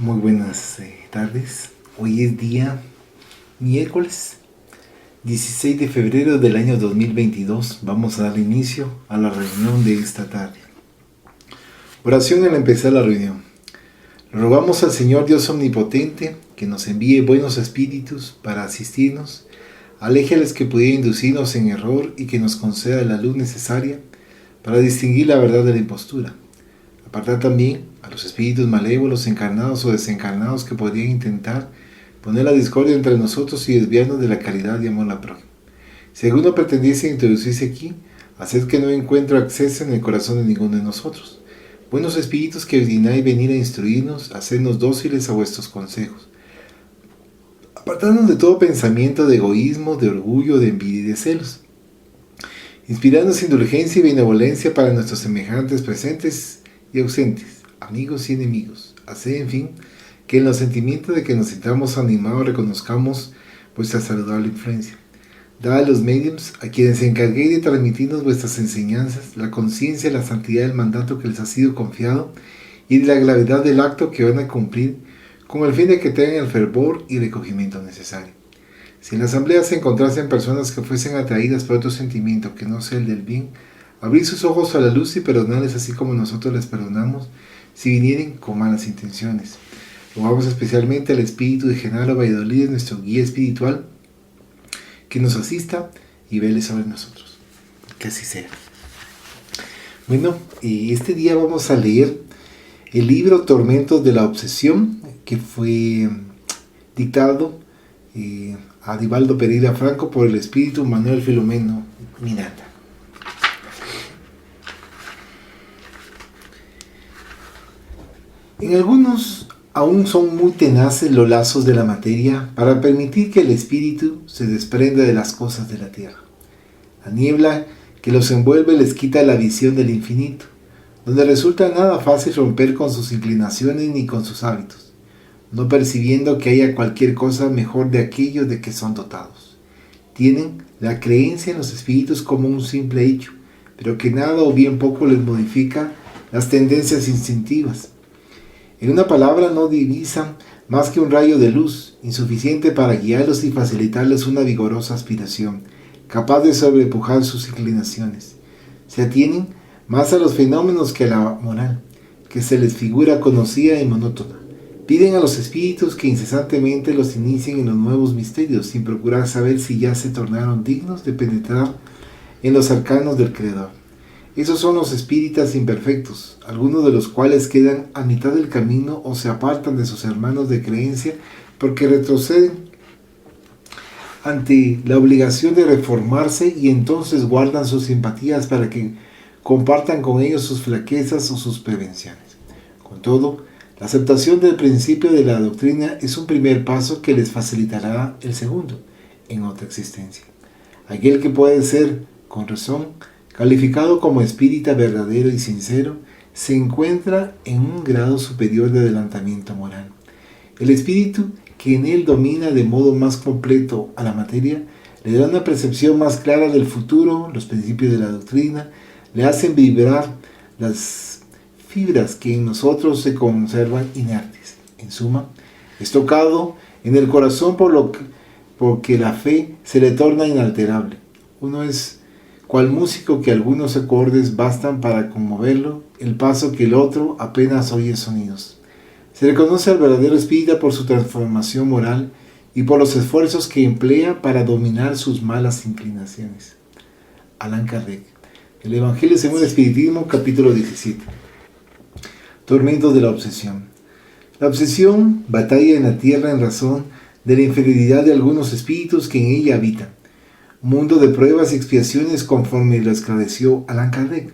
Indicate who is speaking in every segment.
Speaker 1: Muy buenas tardes. Hoy es día miércoles 16 de febrero del año 2022. Vamos a dar inicio a la reunión de esta tarde. Oración al empezar la reunión. Rogamos al Señor Dios Omnipotente que nos envíe buenos espíritus para asistirnos, aleje a los que pudiera inducirnos en error y que nos conceda la luz necesaria para distinguir la verdad de la impostura. Apartar también a los espíritus malévolos, encarnados o desencarnados que podrían intentar poner la discordia entre nosotros y desviarnos de la caridad y amor al prójimo. Si alguno pretendiese introducirse aquí, haced que no encuentre acceso en el corazón de ninguno de nosotros. Buenos espíritus que dignáis venir a instruirnos, hacernos dóciles a vuestros consejos. Apartarnos de todo pensamiento de egoísmo, de orgullo, de envidia y de celos. Inspirarnos indulgencia y benevolencia para nuestros semejantes presentes y ausentes, amigos y enemigos. Haced, en fin, que en los sentimientos de que nos sintamos animados reconozcamos vuestra saludable influencia. Dad a los médiums, a quienes se encarguéis de transmitirnos vuestras enseñanzas, la conciencia y la santidad del mandato que les ha sido confiado y de la gravedad del acto que van a cumplir, con el fin de que tengan el fervor y recogimiento necesario. Si en la asamblea se encontrasen personas que fuesen atraídas por otro sentimiento que no sea el del bien, abrir sus ojos a la luz y perdonarles así como nosotros les perdonamos si vinieren con malas intenciones. Rogamos especialmente al espíritu de Genaro Valladolid, nuestro guía espiritual, que nos asista y vele sobre nosotros. Que así sea. Bueno, este día vamos a leer el libro Tormentos de la Obsesión, que fue dictado a Divaldo Pereira Franco por el espíritu Manuel Filomeno Miranda. En algunos aún son muy tenaces los lazos de la materia para permitir que el espíritu se desprenda de las cosas de la tierra. La niebla que los envuelve les quita la visión del infinito, donde resulta nada fácil romper con sus inclinaciones ni con sus hábitos, no percibiendo que haya cualquier cosa mejor de aquello de que son dotados. Tienen la creencia en los espíritus como un simple hecho, pero que nada o bien poco les modifica las tendencias instintivas. En una palabra, no divisan más que un rayo de luz, insuficiente para guiarlos y facilitarles una vigorosa aspiración, capaz de sobrepujar sus inclinaciones. Se atienen más a los fenómenos que a la moral, que se les figura conocida y monótona. Piden a los espíritus que incesantemente los inicien en los nuevos misterios, sin procurar saber si ya se tornaron dignos de penetrar en los arcanos del Creador. Esos son los espíritas imperfectos, algunos de los cuales quedan a mitad del camino o se apartan de sus hermanos de creencia porque retroceden ante la obligación de reformarse y entonces guardan sus simpatías para que compartan con ellos sus flaquezas o sus prevenciones. Con todo, la aceptación del principio de la doctrina es un primer paso que les facilitará el segundo en otra existencia. Aquel que puede ser, con razón, calificado como espírita verdadero y sincero, se encuentra en un grado superior de adelantamiento moral. El espíritu que en él domina de modo más completo a la materia, le da una percepción más clara del futuro, los principios de la doctrina, le hacen vibrar las fibras que en nosotros se conservan inertes. En suma, es tocado en el corazón porque la fe se le torna inalterable. Uno es cual músico que algunos acordes bastan para conmoverlo, el paso que el otro apenas oye sonidos. Se reconoce al verdadero espírita por su transformación moral y por los esfuerzos que emplea para dominar sus malas inclinaciones. Allan Kardec. El Evangelio según el Espiritismo, capítulo 17. Tormentos de la obsesión. La obsesión batalla en la tierra en razón de la inferioridad de algunos espíritus que en ella habitan. Mundo de pruebas y expiaciones conforme lo esclareció Allan Kardec.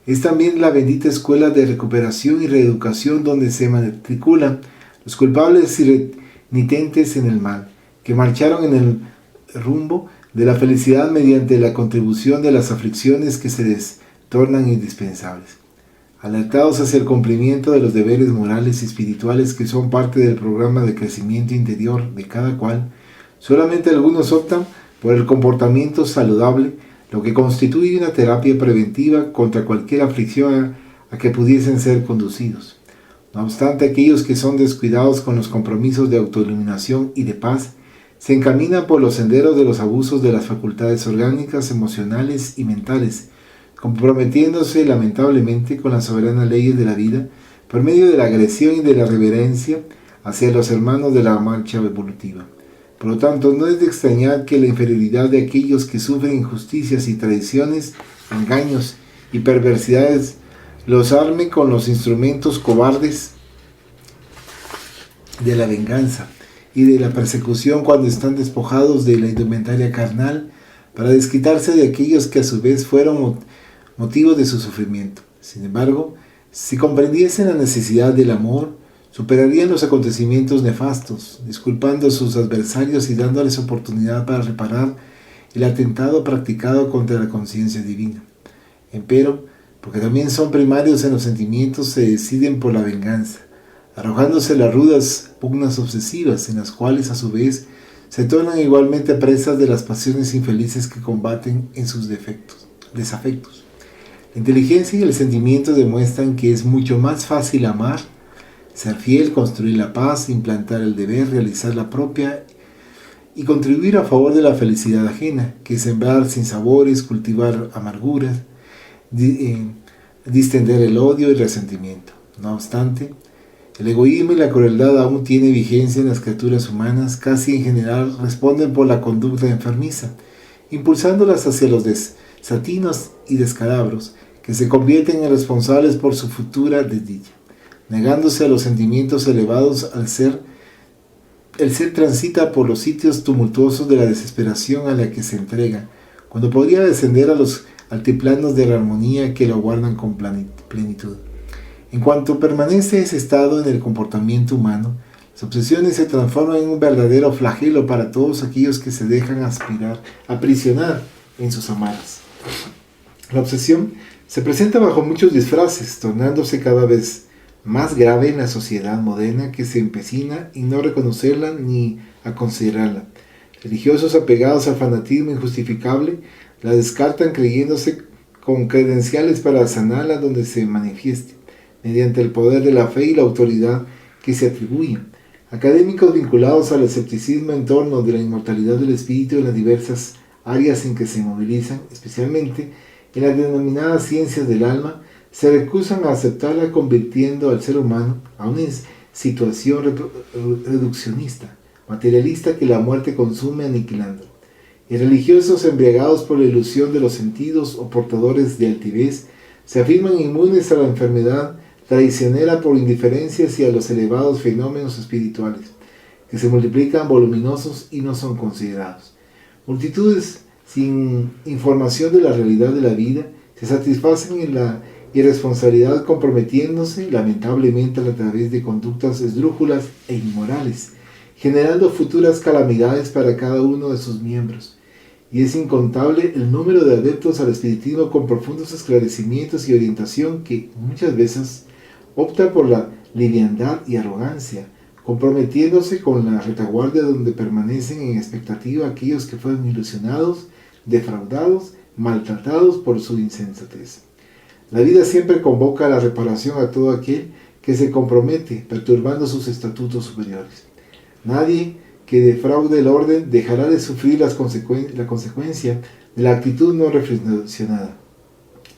Speaker 1: Es también la bendita escuela de recuperación y reeducación donde se matriculan los culpables y renitentes en el mal, que marcharon en el rumbo de la felicidad mediante la contribución de las aflicciones que se les tornan indispensables. Alertados hacia el cumplimiento de los deberes morales y espirituales que son parte del programa de crecimiento interior de cada cual, solamente algunos optan por el comportamiento saludable, lo que constituye una terapia preventiva contra cualquier aflicción a que pudiesen ser conducidos. No obstante, aquellos que son descuidados con los compromisos de autoiluminación y de paz, se encaminan por los senderos de los abusos de las facultades orgánicas, emocionales y mentales, comprometiéndose lamentablemente con las soberanas leyes de la vida por medio de la agresión y de la reverencia hacia los hermanos de la marcha evolutiva. Por lo tanto, no es de extrañar que la inferioridad de aquellos que sufren injusticias y traiciones, engaños y perversidades los arme con los instrumentos cobardes de la venganza y de la persecución cuando están despojados de la indumentaria carnal para desquitarse de aquellos que a su vez fueron motivo de su sufrimiento. Sin embargo, si comprendiesen la necesidad del amor, superarían los acontecimientos nefastos, disculpando a sus adversarios y dándoles oportunidad para reparar el atentado practicado contra la conciencia divina. Empero, porque también son primarios en los sentimientos, se deciden por la venganza, arrojándose las rudas pugnas obsesivas, en las cuales a su vez se tornan igualmente presas de las pasiones infelices que combaten en sus desafectos. La inteligencia y el sentimiento demuestran que es mucho más fácil amar, ser fiel, construir la paz, implantar el deber, realizar la propia y contribuir a favor de la felicidad ajena, que sembrar sinsabores, cultivar amarguras, distender el odio y el resentimiento. No obstante, el egoísmo y la crueldad aún tienen vigencia en las criaturas humanas, casi en general responden por la conducta enfermiza, impulsándolas hacia los desatinos y descalabros, que se convierten en responsables por su futura desdicha. Negándose a los sentimientos elevados el ser transita por los sitios tumultuosos de la desesperación a la que se entrega, cuando podría descender a los altiplanos de la armonía que lo guardan con plenitud. En cuanto permanece ese estado en el comportamiento humano, las obsesiones se transforman en un verdadero flagelo para todos aquellos que se dejan aprisionar en sus amarras. La obsesión se presenta bajo muchos disfraces, tornándose cada vez más grave en la sociedad moderna que se empecina en no reconocerla ni a considerarla. Religiosos apegados al fanatismo injustificable la descartan creyéndose con credenciales para sanarla donde se manifieste, mediante el poder de la fe y la autoridad que se atribuyen. Académicos vinculados al escepticismo en torno de la inmortalidad del espíritu en las diversas áreas en que se movilizan, especialmente en las denominadas ciencias del alma, se recusan a aceptarla, convirtiendo al ser humano a una situación reduccionista, materialista, que la muerte consume aniquilando. Y religiosos embriagados por la ilusión de los sentidos o portadores de altivez se afirman inmunes a la enfermedad traicionera por indiferencia hacia los elevados fenómenos espirituales, que se multiplican voluminosos y no son considerados. Multitudes sin información de la realidad de la vida se satisfacen en la irresponsabilidad, comprometiéndose lamentablemente a través de conductas esdrújulas e inmorales, generando futuras calamidades para cada uno de sus miembros. Y es incontable el número de adeptos al espiritismo con profundos esclarecimientos y orientación que muchas veces opta por la liviandad y arrogancia, comprometiéndose con la retaguardia donde permanecen en expectativa aquellos que fueron ilusionados, defraudados, maltratados por su insensatez. La vida siempre convoca a la reparación a todo aquel que se compromete, perturbando sus estatutos superiores. Nadie que defraude el orden dejará de sufrir la consecuencia de la actitud no reflexionada.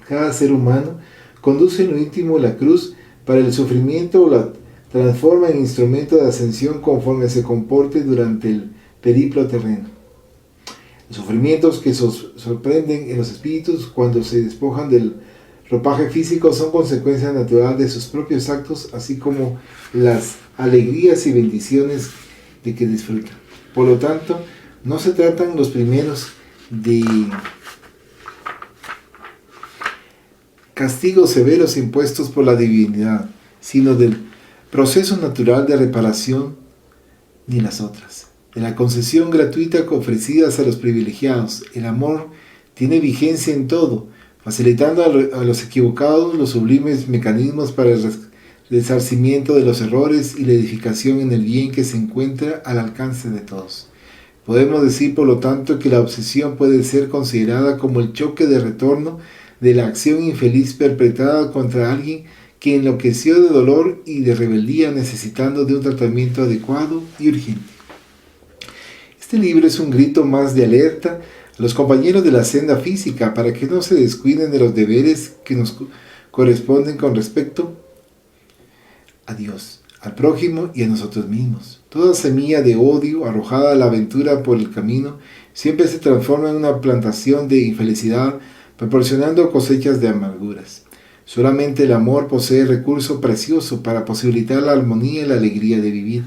Speaker 1: Cada ser humano conduce en lo íntimo la cruz para el sufrimiento o la transforma en instrumento de ascensión conforme se comporte durante el periplo terreno. Los sufrimientos que sorprenden en los espíritus cuando se despojan del ropaje físico son consecuencia natural de sus propios actos, así como las alegrías y bendiciones de que disfrutan. Por lo tanto, no se tratan los primeros de castigos severos impuestos por la divinidad, sino del proceso natural de reparación, ni las otras. De la concesión gratuita ofrecidas a los privilegiados, el amor tiene vigencia en todo, facilitando a los equivocados los sublimes mecanismos para el resarcimiento de los errores y la edificación en el bien que se encuentra al alcance de todos. Podemos decir, por lo tanto, que la obsesión puede ser considerada como el choque de retorno de la acción infeliz perpetrada contra alguien que enloqueció de dolor y de rebeldía, necesitando de un tratamiento adecuado y urgente. Este libro es un grito más de alerta a los compañeros de la senda física para que no se descuiden de los deberes que nos corresponden con respecto a Dios, al prójimo y a nosotros mismos. Toda semilla de odio arrojada a la aventura por el camino siempre se transforma en una plantación de infelicidad, proporcionando cosechas de amarguras. Solamente el amor posee recurso precioso para posibilitar la armonía y la alegría de vivir.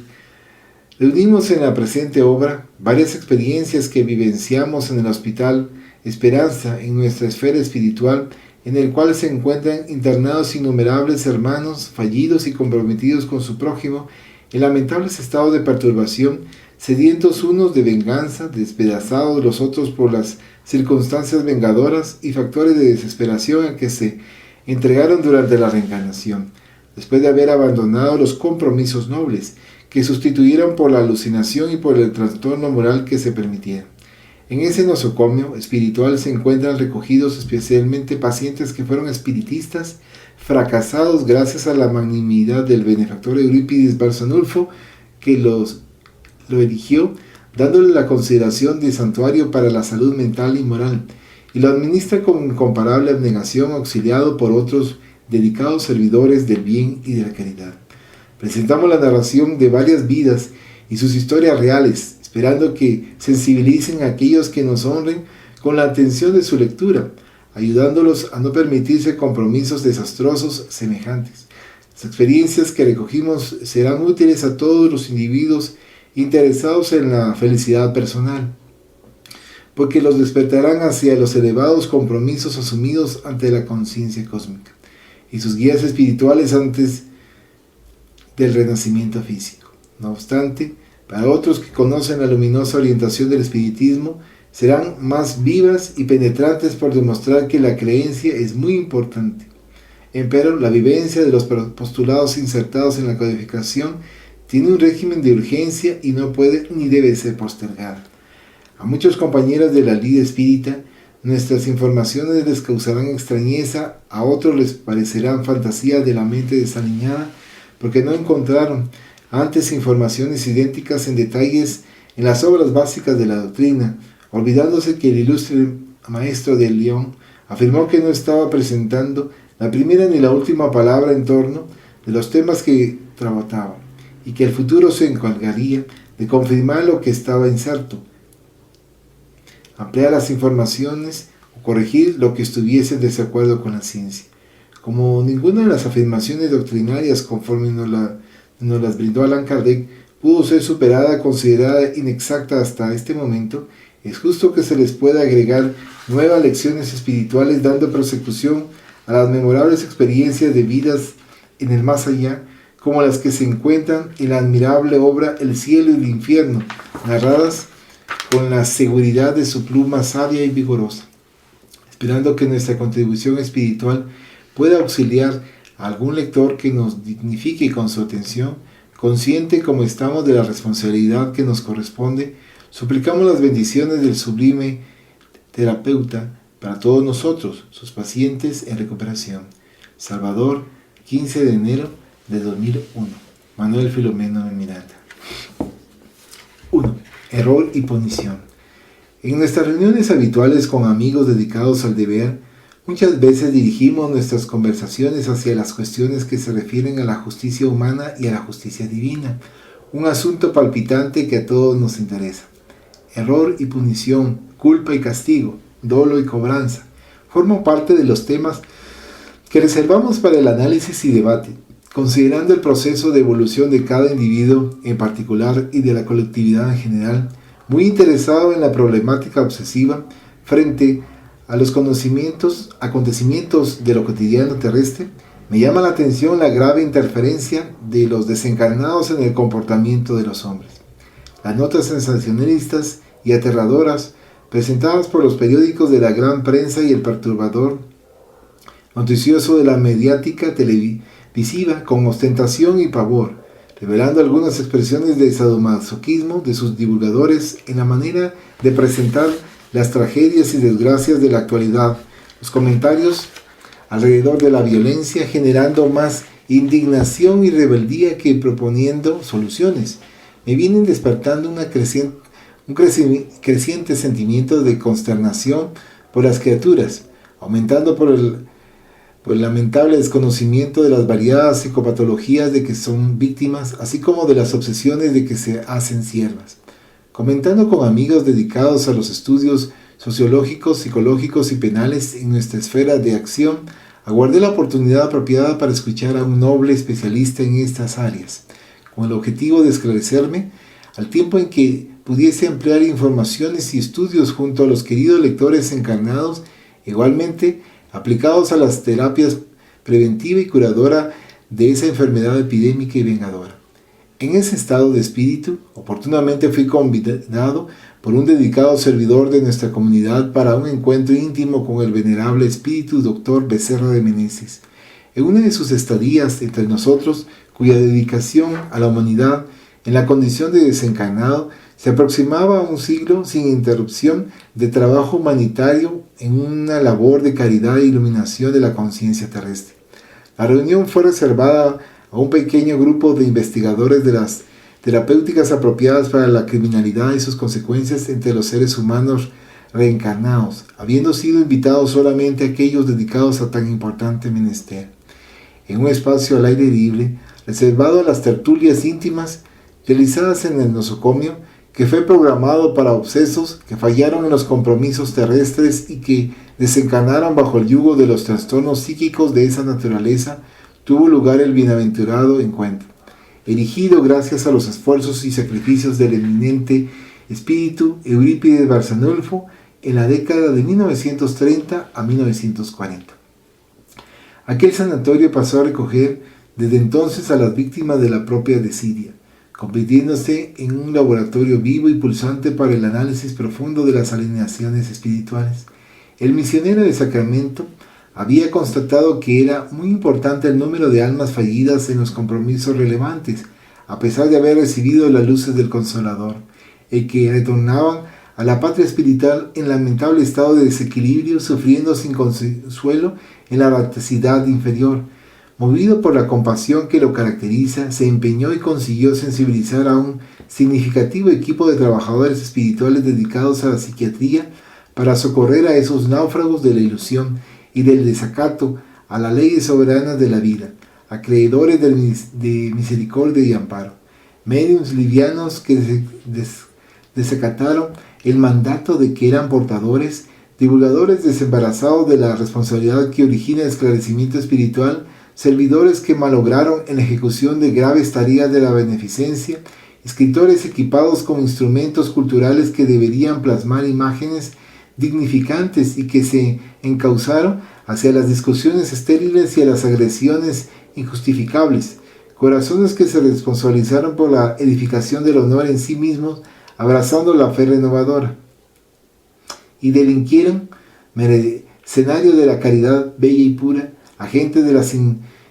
Speaker 1: Reunimos en la presente obra varias experiencias que vivenciamos en el Hospital Esperanza, en nuestra esfera espiritual, en el cual se encuentran internados innumerables hermanos fallidos y comprometidos con su prójimo, en lamentables estados de perturbación, sedientos unos de venganza, despedazados los otros por las circunstancias vengadoras y factores de desesperación a que se entregaron durante la reencarnación, después de haber abandonado los compromisos nobles, que sustituyeron por la alucinación y por el trastorno moral que se permitieron. En ese nosocomio espiritual se encuentran recogidos especialmente pacientes que fueron espiritistas, fracasados gracias a la magnanimidad del benefactor Eurípides Barçanulfo, que lo erigió, dándole la consideración de santuario para la salud mental y moral, y lo administra con incomparable abnegación, auxiliado por otros dedicados servidores del bien y de la caridad. Presentamos la narración de varias vidas y sus historias reales, esperando que sensibilicen a aquellos que nos honren con la atención de su lectura, ayudándolos a no permitirse compromisos desastrosos semejantes. Las experiencias que recogimos serán útiles a todos los individuos interesados en la felicidad personal, porque los despertarán hacia los elevados compromisos asumidos ante la conciencia cósmica y sus guías espirituales antes del renacimiento físico. No obstante, para otros que conocen la luminosa orientación del espiritismo, serán más vivas y penetrantes por demostrar que la creencia es muy importante. Empero, la vivencia de los postulados insertados en la codificación tiene un régimen de urgencia y no puede ni debe ser postergada. A muchos compañeros de la lida espírita, nuestras informaciones les causarán extrañeza, a otros les parecerán fantasías de la mente desaliñada, porque no encontraron antes informaciones idénticas en detalles en las obras básicas de la doctrina, olvidándose que el ilustre maestro de Lyon afirmó que no estaba presentando la primera ni la última palabra en torno de los temas que trataba, y que el futuro se encargaría de confirmar lo que estaba inserto, ampliar las informaciones o corregir lo que estuviese en desacuerdo con la ciencia. Como ninguna de las afirmaciones doctrinarias conforme nos las brindó Allan Kardec pudo ser superada, considerada inexacta hasta este momento, es justo que se les pueda agregar nuevas lecciones espirituales dando persecución a las memorables experiencias de vidas en el más allá, como las que se encuentran en la admirable obra El cielo y el infierno, narradas con la seguridad de su pluma sabia y vigorosa, esperando que nuestra contribución espiritual pueda auxiliar a algún lector que nos dignifique con su atención, consciente como estamos de la responsabilidad que nos corresponde. Suplicamos las bendiciones del sublime terapeuta para todos nosotros, sus pacientes en recuperación. Salvador, 15 de enero de 2001. Manuel Filomeno de Miranda. 1. Error y punición. En nuestras reuniones habituales con amigos dedicados al deber, muchas veces dirigimos nuestras conversaciones hacia las cuestiones que se refieren a la justicia humana y a la justicia divina, un asunto palpitante que a todos nos interesa. Error y punición, culpa y castigo, dolo y cobranza, forman parte de los temas que reservamos para el análisis y debate, considerando el proceso de evolución de cada individuo en particular y de la colectividad en general, muy interesado en la problemática obsesiva frente a los acontecimientos de lo cotidiano terrestre. Me llama la atención la grave interferencia de los desencarnados en el comportamiento de los hombres. Las notas sensacionalistas y aterradoras presentadas por los periódicos de la gran prensa y el perturbador noticioso de la mediática televisiva con ostentación y pavor, revelando algunas expresiones de sadomasoquismo de sus divulgadores en la manera de presentar las tragedias y desgracias de la actualidad, los comentarios alrededor de la violencia, generando más indignación y rebeldía que proponiendo soluciones. Me vienen despertando un creciente sentimiento de consternación por las criaturas, aumentando por el lamentable desconocimiento de las variadas psicopatologías de que son víctimas, así como de las obsesiones de que se hacen siervas. Comentando con amigos dedicados a los estudios sociológicos, psicológicos y penales en nuestra esfera de acción, aguardé la oportunidad apropiada para escuchar a un noble especialista en estas áreas, con el objetivo de esclarecerme, al tiempo en que pudiese emplear informaciones y estudios junto a los queridos lectores encarnados, igualmente aplicados a las terapias preventiva y curadora de esa enfermedad epidémica y vengadora. En ese estado de espíritu, oportunamente fui convidado por un dedicado servidor de nuestra comunidad para un encuentro íntimo con el venerable espíritu Dr. Becerra de Meneses. En una de sus estadías entre nosotros, cuya dedicación a la humanidad en la condición de desencarnado se aproximaba a un siglo sin interrupción de trabajo humanitario en una labor de caridad e iluminación de la conciencia terrestre. La reunión fue reservada a un pequeño grupo de investigadores de las terapéuticas apropiadas para la criminalidad y sus consecuencias entre los seres humanos reencarnados, habiendo sido invitados solamente aquellos dedicados a tan importante menester. En un espacio al aire libre, reservado a las tertulias íntimas realizadas en el nosocomio, que fue programado para obsesos que fallaron en los compromisos terrestres y que desencarnaron bajo el yugo de los trastornos psíquicos de esa naturaleza, tuvo lugar el bienaventurado encuentro, erigido gracias a los esfuerzos y sacrificios del eminente espíritu Eurípides Barçanulfo en la década de 1930 a 1940. Aquel sanatorio pasó a recoger desde entonces a las víctimas de la propia desidia, convirtiéndose en un laboratorio vivo y pulsante para el análisis profundo de las alineaciones espirituales. El misionero de Sacramento había constatado que era muy importante el número de almas fallidas en los compromisos relevantes, a pesar de haber recibido las luces del Consolador, y que retornaban a la patria espiritual en lamentable estado de desequilibrio, sufriendo sin consuelo en la raticidad inferior. Movido por la compasión que lo caracteriza, se empeñó y consiguió sensibilizar a un significativo equipo de trabajadores espirituales dedicados a la psiquiatría para socorrer a esos náufragos de la ilusión y del desacato a las leyes soberanas de la vida, acreedores de misericordia y amparo, médiuns livianos que desacataron el mandato de que eran portadores, divulgadores desembarazados de la responsabilidad que origina el esclarecimiento espiritual, servidores que malograron en la ejecución de graves tareas de la beneficencia, escritores equipados con instrumentos culturales que deberían plasmar imágenes dignificantes y que se encauzaron hacia las discusiones estériles y a las agresiones injustificables, corazones que se responsabilizaron por la edificación del honor en sí mismos, abrazando la fe renovadora, y delinquieron, mercenarios de la caridad bella y pura, agentes de la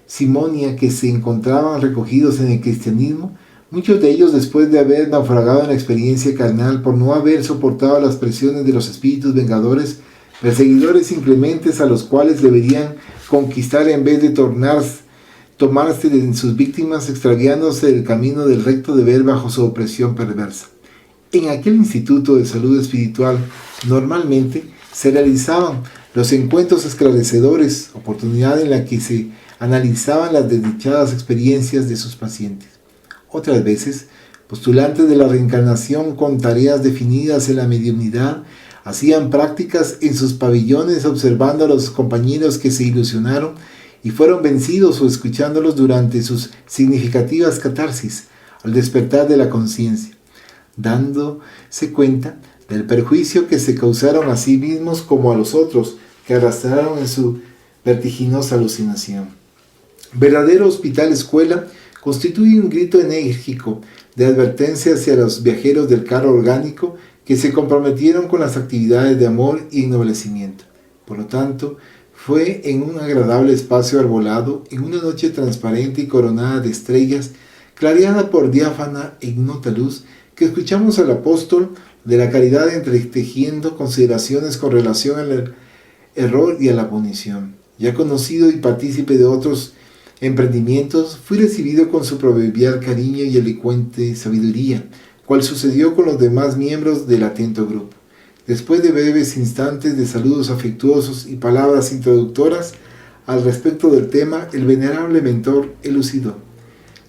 Speaker 1: simonia que se encontraban recogidos en el cristianismo, muchos de ellos después de haber naufragado en la experiencia carnal por no haber soportado las presiones de los espíritus vengadores, perseguidores inclementes a los cuales deberían conquistar en vez de tomarse de sus víctimas, extraviándose del camino del recto deber bajo su opresión perversa. En aquel instituto de salud espiritual normalmente se realizaban los encuentros esclarecedores, oportunidad en la que se analizaban las desdichadas experiencias de sus pacientes. Otras veces, postulantes de la reencarnación con tareas definidas en la mediunidad, hacían prácticas en sus pabellones observando a los compañeros que se ilusionaron y fueron vencidos o escuchándolos durante sus significativas catarsis al despertar de la conciencia, dándose cuenta del perjuicio que se causaron a sí mismos como a los otros que arrastraron en su vertiginosa alucinación. Verdadero hospital escuela constituye un grito enérgico de advertencia hacia los viajeros del carro orgánico que se comprometieron con las actividades de amor y ennoblecimiento. Por lo tanto, fue en un agradable espacio arbolado, en una noche transparente y coronada de estrellas, clareada por diáfana e ignota luz, que escuchamos al apóstol de la caridad entretejiendo consideraciones con relación al error y a la punición. Ya conocido y partícipe de otros emprendimientos, fui recibido con su proverbial cariño y elocuente sabiduría, cual sucedió con los demás miembros del atento grupo. Después de breves instantes de saludos afectuosos y palabras introductoras al respecto del tema, el venerable mentor elucidó: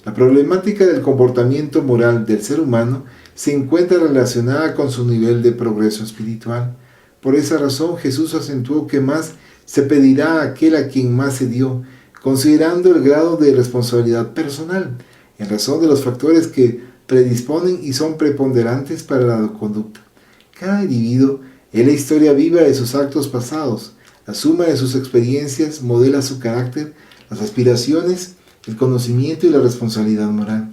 Speaker 1: la problemática del comportamiento moral del ser humano se encuentra relacionada con su nivel de progreso espiritual. Por esa razón, Jesús acentuó que más se pedirá a aquel a quien más se dio, considerando el grado de responsabilidad personal, en razón de los factores que predisponen y son preponderantes para la conducta. Cada individuo es la historia viva de sus actos pasados. La suma de sus experiencias modela su carácter, las aspiraciones, el conocimiento y la responsabilidad moral.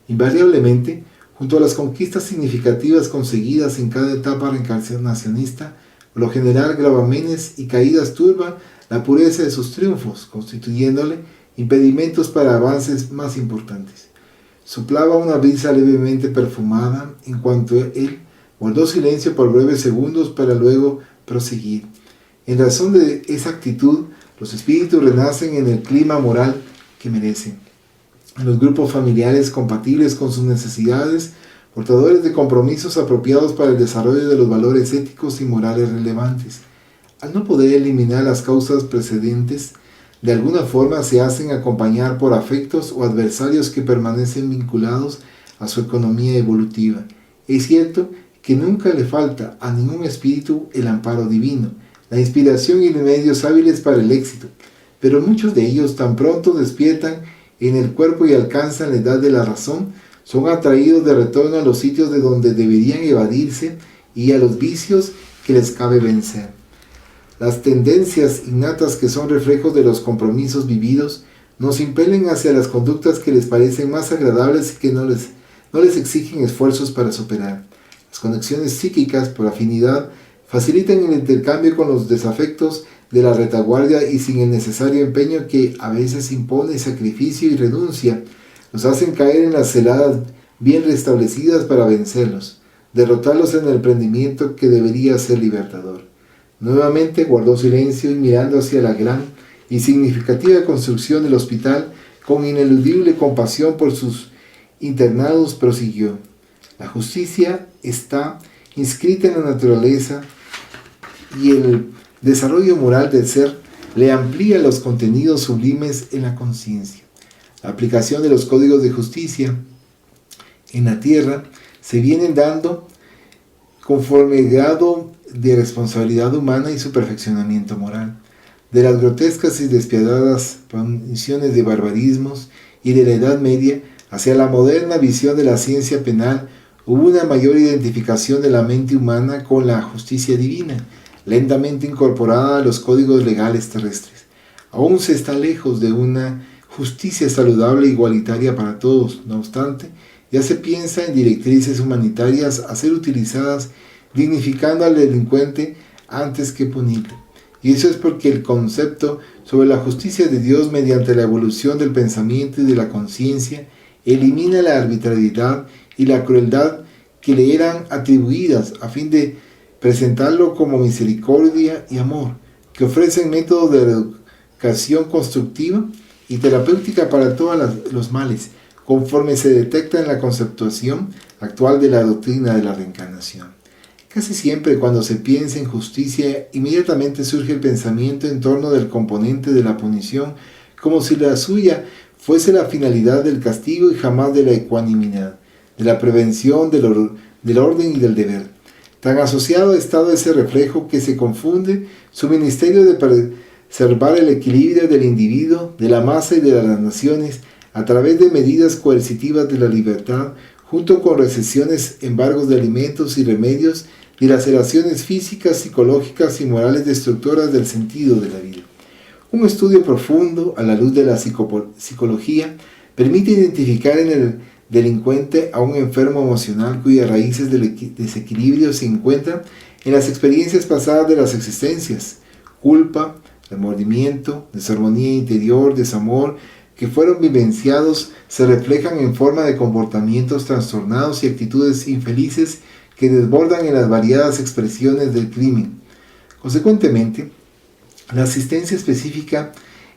Speaker 1: Invariablemente, junto a las conquistas significativas conseguidas en cada etapa reencarnacionista, por lo general gravamenes y caídas turban la pureza de sus triunfos, constituyéndole impedimentos para avances más importantes. Soplaba una brisa levemente perfumada en cuanto él guardó silencio por breves segundos para luego proseguir. En razón de esa actitud, los espíritus renacen en el clima moral que merecen. En los grupos familiares compatibles con sus necesidades, portadores de compromisos apropiados para el desarrollo de los valores éticos y morales relevantes. Al no poder eliminar las causas precedentes, de alguna forma se hacen acompañar por afectos o adversarios que permanecen vinculados a su economía evolutiva. Es cierto que nunca le falta a ningún espíritu el amparo divino, la inspiración y los medios hábiles para el éxito, pero muchos de ellos, tan pronto despiertan en el cuerpo y alcanzan la edad de la razón, son atraídos de retorno a los sitios de donde deberían evadirse y a los vicios que les cabe vencer. Las tendencias innatas, que son reflejos de los compromisos vividos, nos impelen hacia las conductas que les parecen más agradables y que no les exigen esfuerzos para superar. Las conexiones psíquicas, por afinidad, facilitan el intercambio con los desafectos de la retaguardia y sin el necesario empeño que a veces impone sacrificio y renuncia, los hacen caer en las celadas bien restablecidas para vencerlos, derrotarlos en el emprendimiento que debería ser libertador. Nuevamente guardó silencio y, mirando hacia la gran y significativa construcción del hospital, con ineludible compasión por sus internados, prosiguió: la justicia está inscrita en la naturaleza y el desarrollo moral del ser le amplía los contenidos sublimes en la conciencia. La aplicación de los códigos de justicia en la tierra se vienen dando conforme el grado de responsabilidad humana y su perfeccionamiento moral. De las grotescas y despiadadas puniciones de barbarismos y de la Edad Media hacia la moderna visión de la ciencia penal, hubo una mayor identificación de la mente humana con la justicia divina, lentamente incorporada a los códigos legales terrestres. Aún se está lejos de una justicia saludable e igualitaria para todos. No obstante, ya se piensa en directrices humanitarias a ser utilizadas dignificando al delincuente antes que punirlo. Y eso es porque el concepto sobre la justicia de Dios, mediante la evolución del pensamiento y de la conciencia, elimina la arbitrariedad y la crueldad que le eran atribuidas, a fin de presentarlo como misericordia y amor, que ofrecen métodos de educación constructiva y terapéutica para todos los males, conforme se detecta en la conceptuación actual de la doctrina de la reencarnación. Casi siempre, cuando se piensa en justicia, inmediatamente surge el pensamiento en torno del componente de la punición, como si la suya fuese la finalidad del castigo y jamás de la ecuanimidad, de la prevención, del orden y del deber. Tan asociado ha estado ese reflejo que se confunde su ministerio de preservar el equilibrio del individuo, de la masa y de las naciones, a través de medidas coercitivas de la libertad, junto con recesiones, embargos de alimentos y remedios, y laceraciones físicas, psicológicas y morales destructoras del sentido de la vida. Un estudio profundo, a la luz de la psicología, permite identificar en el delincuente a un enfermo emocional cuyas raíces del desequilibrio se encuentran en las experiencias pasadas de las existencias: culpa, remordimiento, desarmonía interior, desamor, que fueron vivenciados, se reflejan en forma de comportamientos trastornados y actitudes infelices que desbordan en las variadas expresiones del crimen. Consecuentemente, La asistencia específica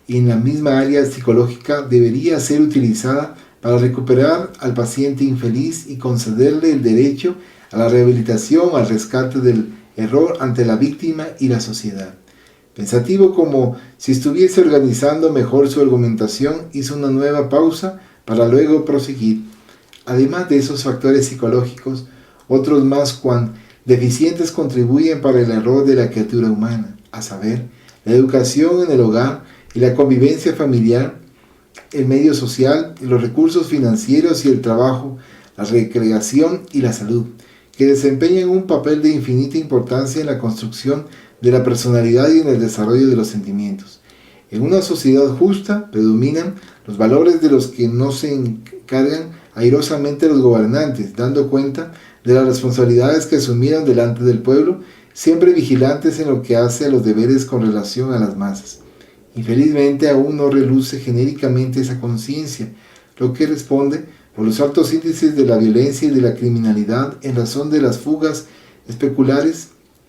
Speaker 1: en la misma área psicológica debería ser utilizada para recuperar al paciente infeliz y concederle el derecho a la rehabilitación, al rescate del error ante la víctima y la sociedad. Pensativo como si estuviese organizando mejor su argumentación, hizo una nueva pausa para luego proseguir. Además de esos factores psicológicos, otros más cuán deficientes contribuyen para el error de la criatura humana, a saber, la educación en el hogar y la convivencia familiar, el medio social, los recursos financieros y el trabajo, la recreación y la salud, que desempeñan un papel de infinita importancia en la construcción de la personalidad y en el desarrollo de los sentimientos. En una sociedad justa predominan los valores de los que no se encargan airosamente los gobernantes, dando cuenta de las responsabilidades que asumieron delante del pueblo, siempre vigilantes en lo que hace a los deberes con relación a las masas. Infelizmente aún no reluce genéricamente esa conciencia, lo que responde por los altos índices de la violencia y de la criminalidad en razón de las fugas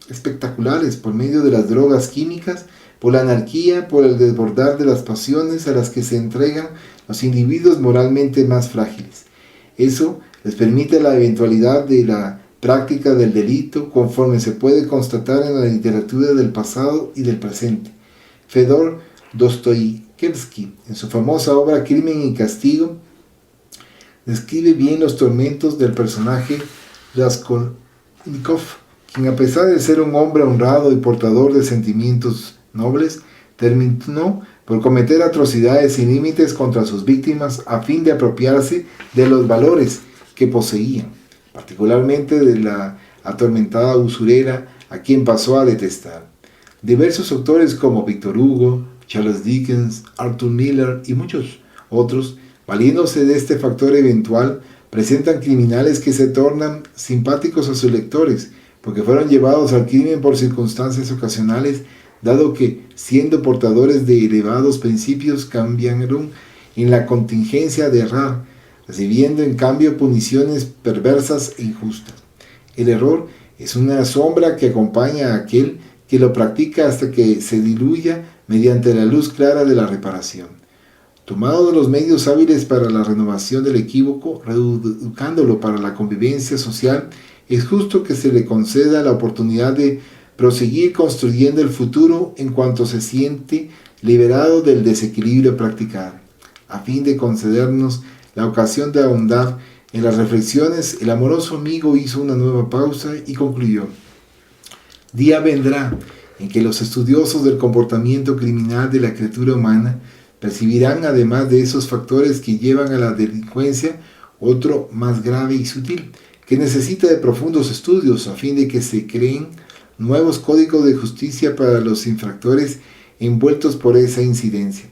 Speaker 1: espectaculares por medio de las drogas químicas, por la anarquía, por el desbordar de las pasiones a las que se entregan los individuos moralmente más frágiles. Eso les permite la eventualidad de la práctica del delito conforme se puede constatar en la literatura del pasado y del presente. Fedor Dostoyevsky, en su famosa obra Crimen y Castigo, describe bien los tormentos del personaje Raskolnikov, quien a pesar de ser un hombre honrado y portador de sentimientos nobles, terminó por cometer atrocidades sin límites contra sus víctimas a fin de apropiarse de los valores que poseían, particularmente de la atormentada usurera a quien pasó a detestar. Diversos autores como Victor Hugo, Charles Dickens, Arthur Miller y muchos otros, valiéndose de este factor eventual, presentan criminales que se tornan simpáticos a sus lectores, porque fueron llevados al crimen por circunstancias ocasionales, dado que, siendo portadores de elevados principios, cambiaron en la contingencia de errar, recibiendo en cambio puniciones perversas e injustas. El error es una sombra que acompaña a aquel que lo practica hasta que se diluya mediante la luz clara de la reparación. Tomado de los medios hábiles para la renovación del equívoco, reeducándolo para la convivencia social, es justo que se le conceda la oportunidad de proseguir construyendo el futuro en cuanto se siente liberado del desequilibrio practicado. A fin de concedernos la ocasión de ahondar en las reflexiones, el amoroso amigo hizo una nueva pausa y concluyó: día vendrá en que los estudiosos del comportamiento criminal de la criatura humana percibirán, además de esos factores que llevan a la delincuencia, otro más grave y sutil, que necesita de profundos estudios a fin de que se creen nuevos códigos de justicia para los infractores envueltos por esa incidencia.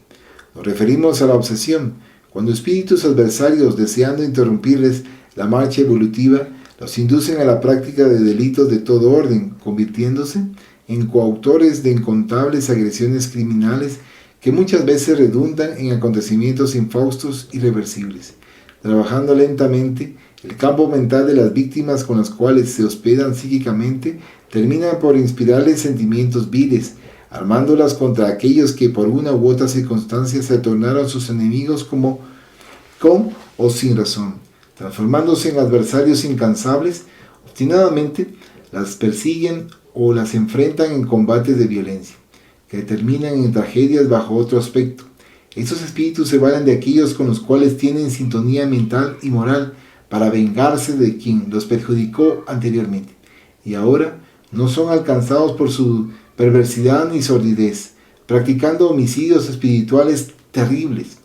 Speaker 1: Nos referimos a la obsesión, cuando espíritus adversarios, deseando interrumpirles la marcha evolutiva, los inducen a la práctica de delitos de todo orden, convirtiéndose en coautores de incontables agresiones criminales que muchas veces redundan en acontecimientos infaustos irreversibles, trabajando lentamente. El campo mental de las víctimas con las cuales se hospedan psíquicamente termina por inspirarles sentimientos viles, armándolas contra aquellos que por una u otra circunstancia se tornaron sus enemigos con o sin razón, transformándose en adversarios incansables. Obstinadamente las persiguen o las enfrentan en combates de violencia, que terminan en tragedias bajo otro aspecto. Esos espíritus se valen de aquellos con los cuales tienen sintonía mental y moral para vengarse de quien los perjudicó anteriormente, y ahora no son alcanzados por su perversidad ni sordidez, practicando homicidios espirituales terribles.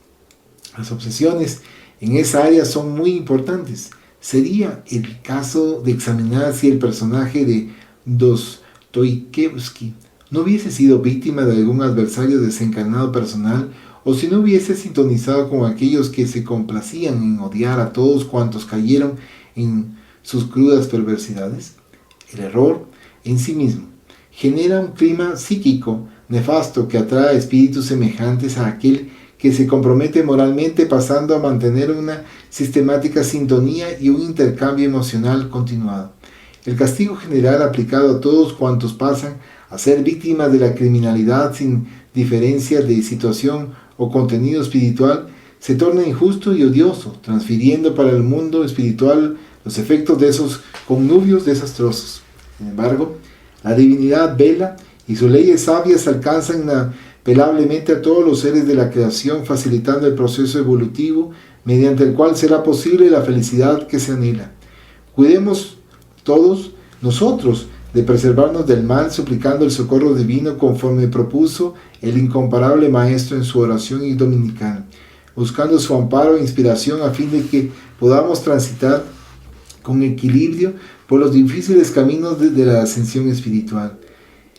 Speaker 1: Las obsesiones en esa área son muy importantes. Sería el caso de examinar si el personaje de Dostoyevsky no hubiese sido víctima de algún adversario desencarnado personal, o si no hubiese sintonizado con aquellos que se complacían en odiar a todos cuantos cayeron en sus crudas perversidades. El error en sí mismo genera un clima psíquico nefasto que atrae espíritus semejantes a aquel que se compromete moralmente, pasando a mantener una sistemática sintonía y un intercambio emocional continuado. El castigo general aplicado a todos cuantos pasan a ser víctimas de la criminalidad sin diferencia de situación o contenido espiritual, se torna injusto y odioso, transfiriendo para el mundo espiritual los efectos de esos connubios desastrosos. Sin embargo, la divinidad vela y sus leyes sabias alcanzan inapelablemente a todos los seres de la creación, facilitando el proceso evolutivo mediante el cual será posible la felicidad que se anhela. Cuidemos todos nosotros de preservarnos del mal, suplicando el socorro divino conforme propuso el incomparable Maestro en su oración dominical, buscando su amparo e inspiración a fin de que podamos transitar con equilibrio por los difíciles caminos de la ascensión espiritual.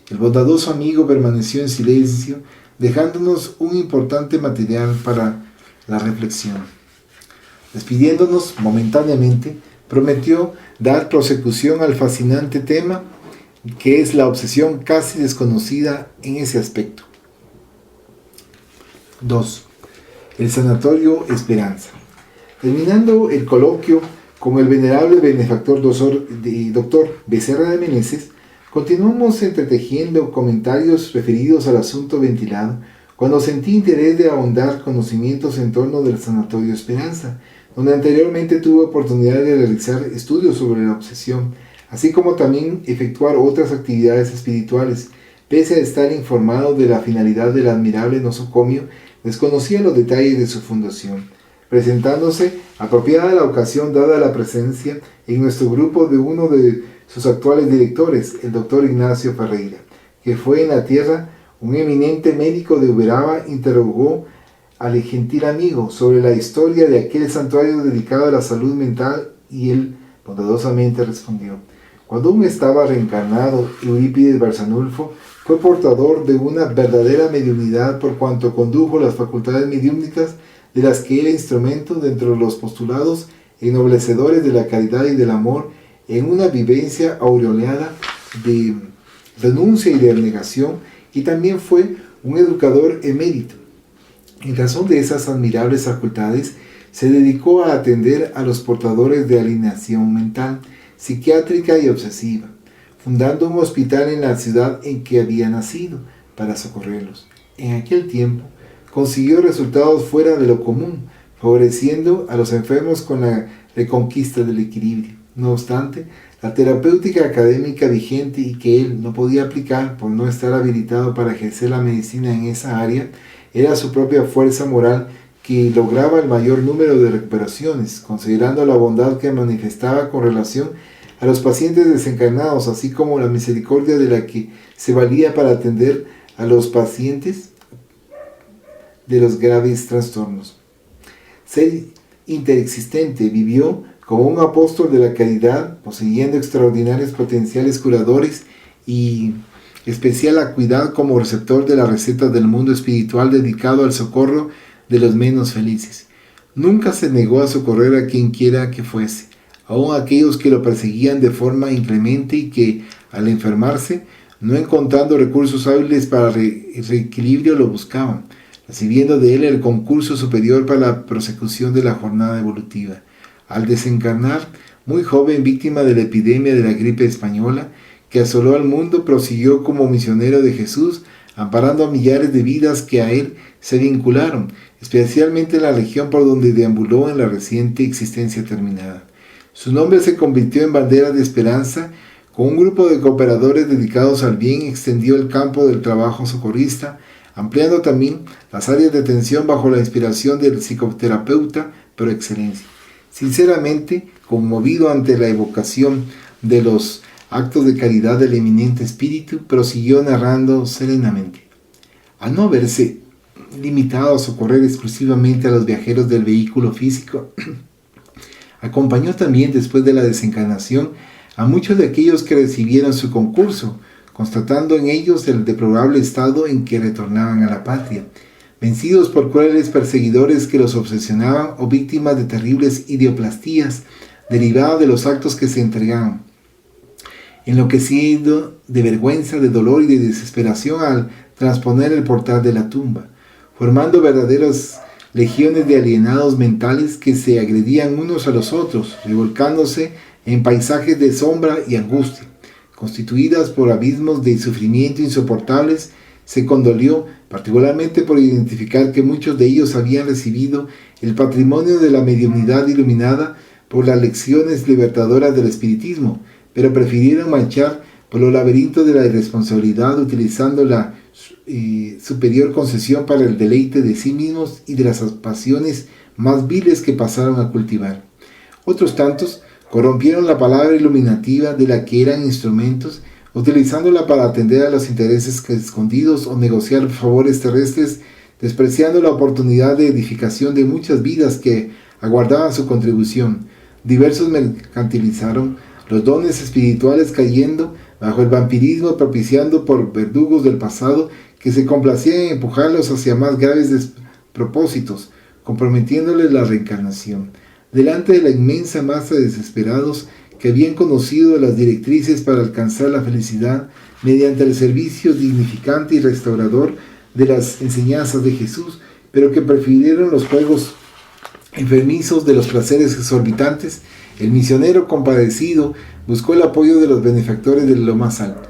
Speaker 1: El bondadoso amigo permaneció en silencio, dejándonos un importante material para la reflexión. Despidiéndonos momentáneamente, prometió dar prosecución al fascinante tema que es la obsesión casi desconocida en ese aspecto. 2. El Sanatorio Esperanza. Terminando el coloquio con el venerable benefactor doctor Becerra de Meneses, continuamos entretejiendo comentarios referidos al asunto ventilado, cuando sentí interés de ahondar conocimientos en torno del Sanatorio Esperanza, donde anteriormente tuve oportunidad de realizar estudios sobre la obsesión, así como también efectuar otras actividades espirituales. Pese a estar informado de la finalidad del admirable nosocomio, desconocía los detalles de su fundación, presentándose apropiada la ocasión dada la presencia en nuestro grupo de uno de sus actuales directores, el doctor Ignacio Ferreira, que fue en la tierra un eminente médico de Uberaba. Interrogó al gentil amigo sobre la historia de aquel santuario dedicado a la salud mental y él bondadosamente respondió: cuando aún estaba reencarnado, Eurípides Barçanulfo fue portador de una verdadera mediunidad por cuanto condujo las facultades mediúmnicas de las que era instrumento dentro de los postulados ennoblecedores de la caridad y del amor en una vivencia aureoleada de renuncia y de abnegación, y también fue un educador emérito. En razón de esas admirables facultades, se dedicó a atender a los portadores de alienación mental, psiquiátrica y obsesiva, fundando un hospital en la ciudad en que había nacido para socorrerlos. En aquel tiempo, consiguió resultados fuera de lo común, favoreciendo a los enfermos con la reconquista del equilibrio. No obstante, la terapéutica académica vigente y que él no podía aplicar por no estar habilitado para ejercer la medicina en esa área, era su propia fuerza moral que lograba el mayor número de recuperaciones, considerando la bondad que manifestaba con relación a los pacientes desencarnados, así como la misericordia de la que se valía para atender a los pacientes de los graves trastornos. Ser interexistente, vivió como un apóstol de la caridad, poseyendo extraordinarios potenciales curadores y especial acuidad como receptor de la receta del mundo espiritual dedicado al socorro de los menos felices. Nunca se negó a socorrer a quien quiera que fuese, aun a aquellos que lo perseguían de forma inclemente y que, al enfermarse, no encontrando recursos hábiles para reequilibrio, lo buscaban, recibiendo de él el concurso superior para la prosecución de la jornada evolutiva. Al desencarnar, muy joven, víctima de la epidemia de la gripe española que asoló al mundo, prosiguió como misionero de Jesús, amparando a millares de vidas que a él se vincularon, especialmente en la región por donde deambuló en la reciente existencia terminada. Su nombre se convirtió en bandera de esperanza. Con un grupo de cooperadores dedicados al bien, extendió el campo del trabajo socorrista, ampliando también las áreas de atención bajo la inspiración del psicoterapeuta por excelencia. Sinceramente conmovido ante la evocación de los actos de caridad del eminente espíritu, prosiguió narrando serenamente: al no verse limitado a socorrer exclusivamente a los viajeros del vehículo físico, acompañó también después de la desencarnación a muchos de aquellos que recibieron su concurso, constatando en ellos el deplorable estado en que retornaban a la patria, vencidos por crueles perseguidores que los obsesionaban o víctimas de terribles idioplastías derivadas de los actos que se entregaban, enloquecido de vergüenza, de dolor y de desesperación al transponer el portal de la tumba, formando verdaderas legiones de alienados mentales que se agredían unos a los otros, revolcándose en paisajes de sombra y angustia, constituidas por abismos de sufrimiento insoportables, se condolió particularmente por identificar que muchos de ellos habían recibido el patrimonio de la mediunidad iluminada por las lecciones libertadoras del espiritismo, pero prefirieron marchar por los laberintos de la irresponsabilidad utilizando la superior concesión para el deleite de sí mismos y de las pasiones más viles que pasaron a cultivar. Otros tantos corrompieron la palabra iluminativa de la que eran instrumentos, utilizándola para atender a los intereses escondidos o negociar favores terrestres, despreciando la oportunidad de edificación de muchas vidas que aguardaban su contribución. Diversos mercantilizaron los dones espirituales, cayendo bajo el vampirismo propiciado por verdugos del pasado que se complacían en empujarlos hacia más graves despropósitos, comprometiéndoles la reencarnación. Delante de la inmensa masa de desesperados que habían conocido las directrices para alcanzar la felicidad mediante el servicio dignificante y restaurador de las enseñanzas de Jesús, pero que prefirieron los juegos enfermizos de los placeres exorbitantes, el misionero compadecido buscó el apoyo de los benefactores de lo más alto,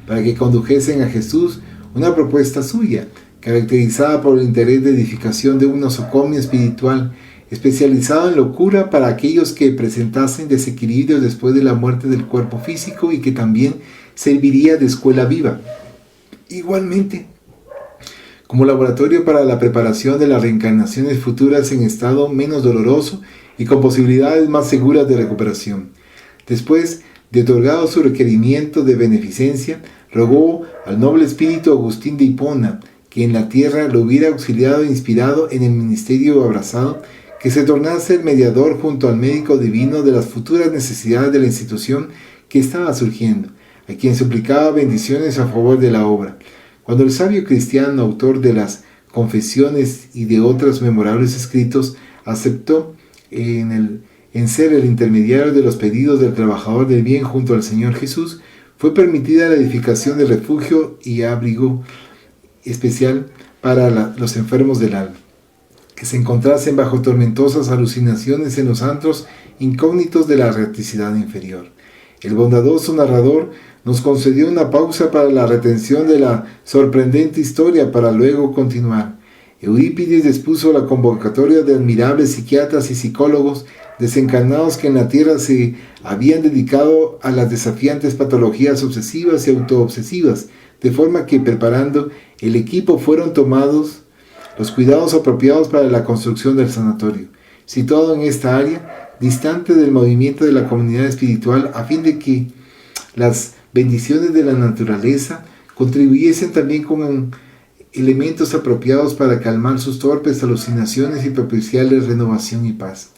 Speaker 1: para que condujesen a Jesús una propuesta suya, caracterizada por el interés de edificación de un nosocomio espiritual, especializado en locura para aquellos que presentasen desequilibrios después de la muerte del cuerpo físico y que también serviría de escuela viva. Igualmente, como laboratorio para la preparación de las reencarnaciones futuras en estado menos doloroso y con posibilidades más seguras de recuperación. Después de otorgado su requerimiento de beneficencia, rogó al noble espíritu Agustín de Hipona, que en la tierra lo hubiera auxiliado e inspirado en el ministerio abrazado, que se tornase el mediador junto al médico divino de las futuras necesidades de la institución que estaba surgiendo, a quien suplicaba bendiciones a favor de la obra. Cuando el sabio cristiano, autor de las Confesiones y de otros memorables escritos, aceptó en ser el intermediario de los pedidos del trabajador del bien junto al Señor Jesús, fue permitida la edificación de refugio y abrigo especial para los enfermos del alma, que se encontrasen bajo tormentosas alucinaciones en los antros incógnitos de la erraticidad inferior. El bondadoso narrador nos concedió una pausa para la retención de la sorprendente historia para luego continuar. Eurípides dispuso la convocatoria de admirables psiquiatras y psicólogos desencarnados que en la tierra se habían dedicado a las desafiantes patologías obsesivas y autoobsesivas, de forma que preparando el equipo fueron tomados los cuidados apropiados para la construcción del sanatorio, situado en esta área, distante del movimiento de la comunidad espiritual, a fin de que las bendiciones de la naturaleza contribuyesen también con elementos apropiados para calmar sus torpes alucinaciones y propiciarles renovación y paz.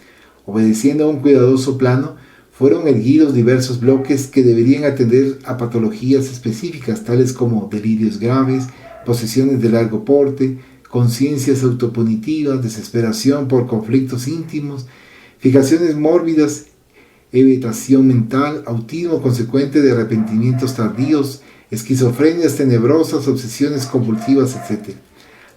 Speaker 1: Obedeciendo a un cuidadoso plano, fueron erguidos diversos bloques que deberían atender a patologías específicas, tales como delirios graves, posesiones de largo porte, conciencias autopunitivas, desesperación por conflictos íntimos, fijaciones mórbidas, evitación mental, autismo consecuente de arrepentimientos tardíos, esquizofrenias tenebrosas, obsesiones compulsivas, etc.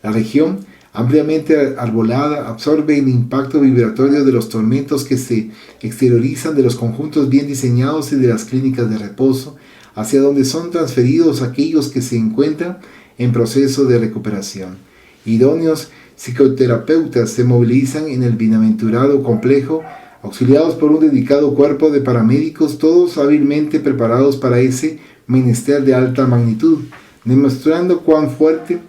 Speaker 1: La región, ampliamente arbolada, absorbe el impacto vibratorio de los tormentos que se exteriorizan de los conjuntos bien diseñados y de las clínicas de reposo, hacia donde son transferidos aquellos que se encuentran en proceso de recuperación. Idóneos psicoterapeutas se movilizan en el bienaventurado complejo, auxiliados por un dedicado cuerpo de paramédicos, todos hábilmente preparados para ese menester de alta magnitud, demostrando cuán fuerte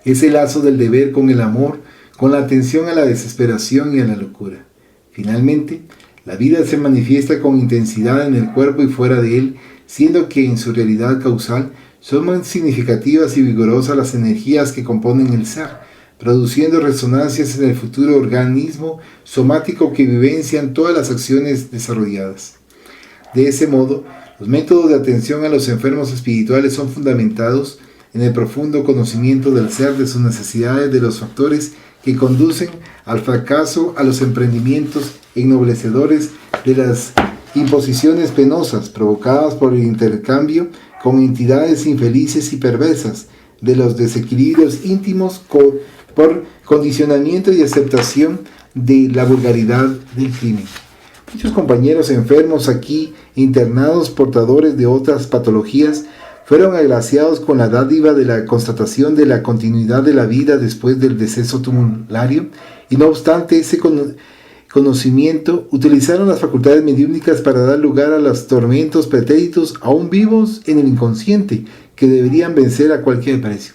Speaker 1: es el lazo del deber con el amor, con la atención a la desesperación y a la locura. Finalmente, la vida se manifiesta con intensidad en el cuerpo y fuera de él, siendo que en su realidad causal son más significativas y vigorosas las energías que componen el ser, produciendo resonancias en el futuro organismo somático que vivencian todas las acciones desarrolladas. De ese modo, los métodos de atención a los enfermos espirituales son fundamentados en el profundo conocimiento del ser, de sus necesidades, de los factores que conducen al fracaso, a los emprendimientos ennoblecedores, de las imposiciones penosas provocadas por el intercambio con entidades infelices y perversas, de los desequilibrios íntimos por condicionamiento y aceptación de la vulgaridad del crimen. Muchos compañeros enfermos aquí, internados portadores de otras patologías, fueron agraciados con la dádiva de la constatación de la continuidad de la vida después del deceso tumulario, y no obstante ese conocimiento, utilizaron las facultades mediúmnicas para dar lugar a los tormentos pretéritos aún vivos en el inconsciente, que deberían vencer a cualquier precio.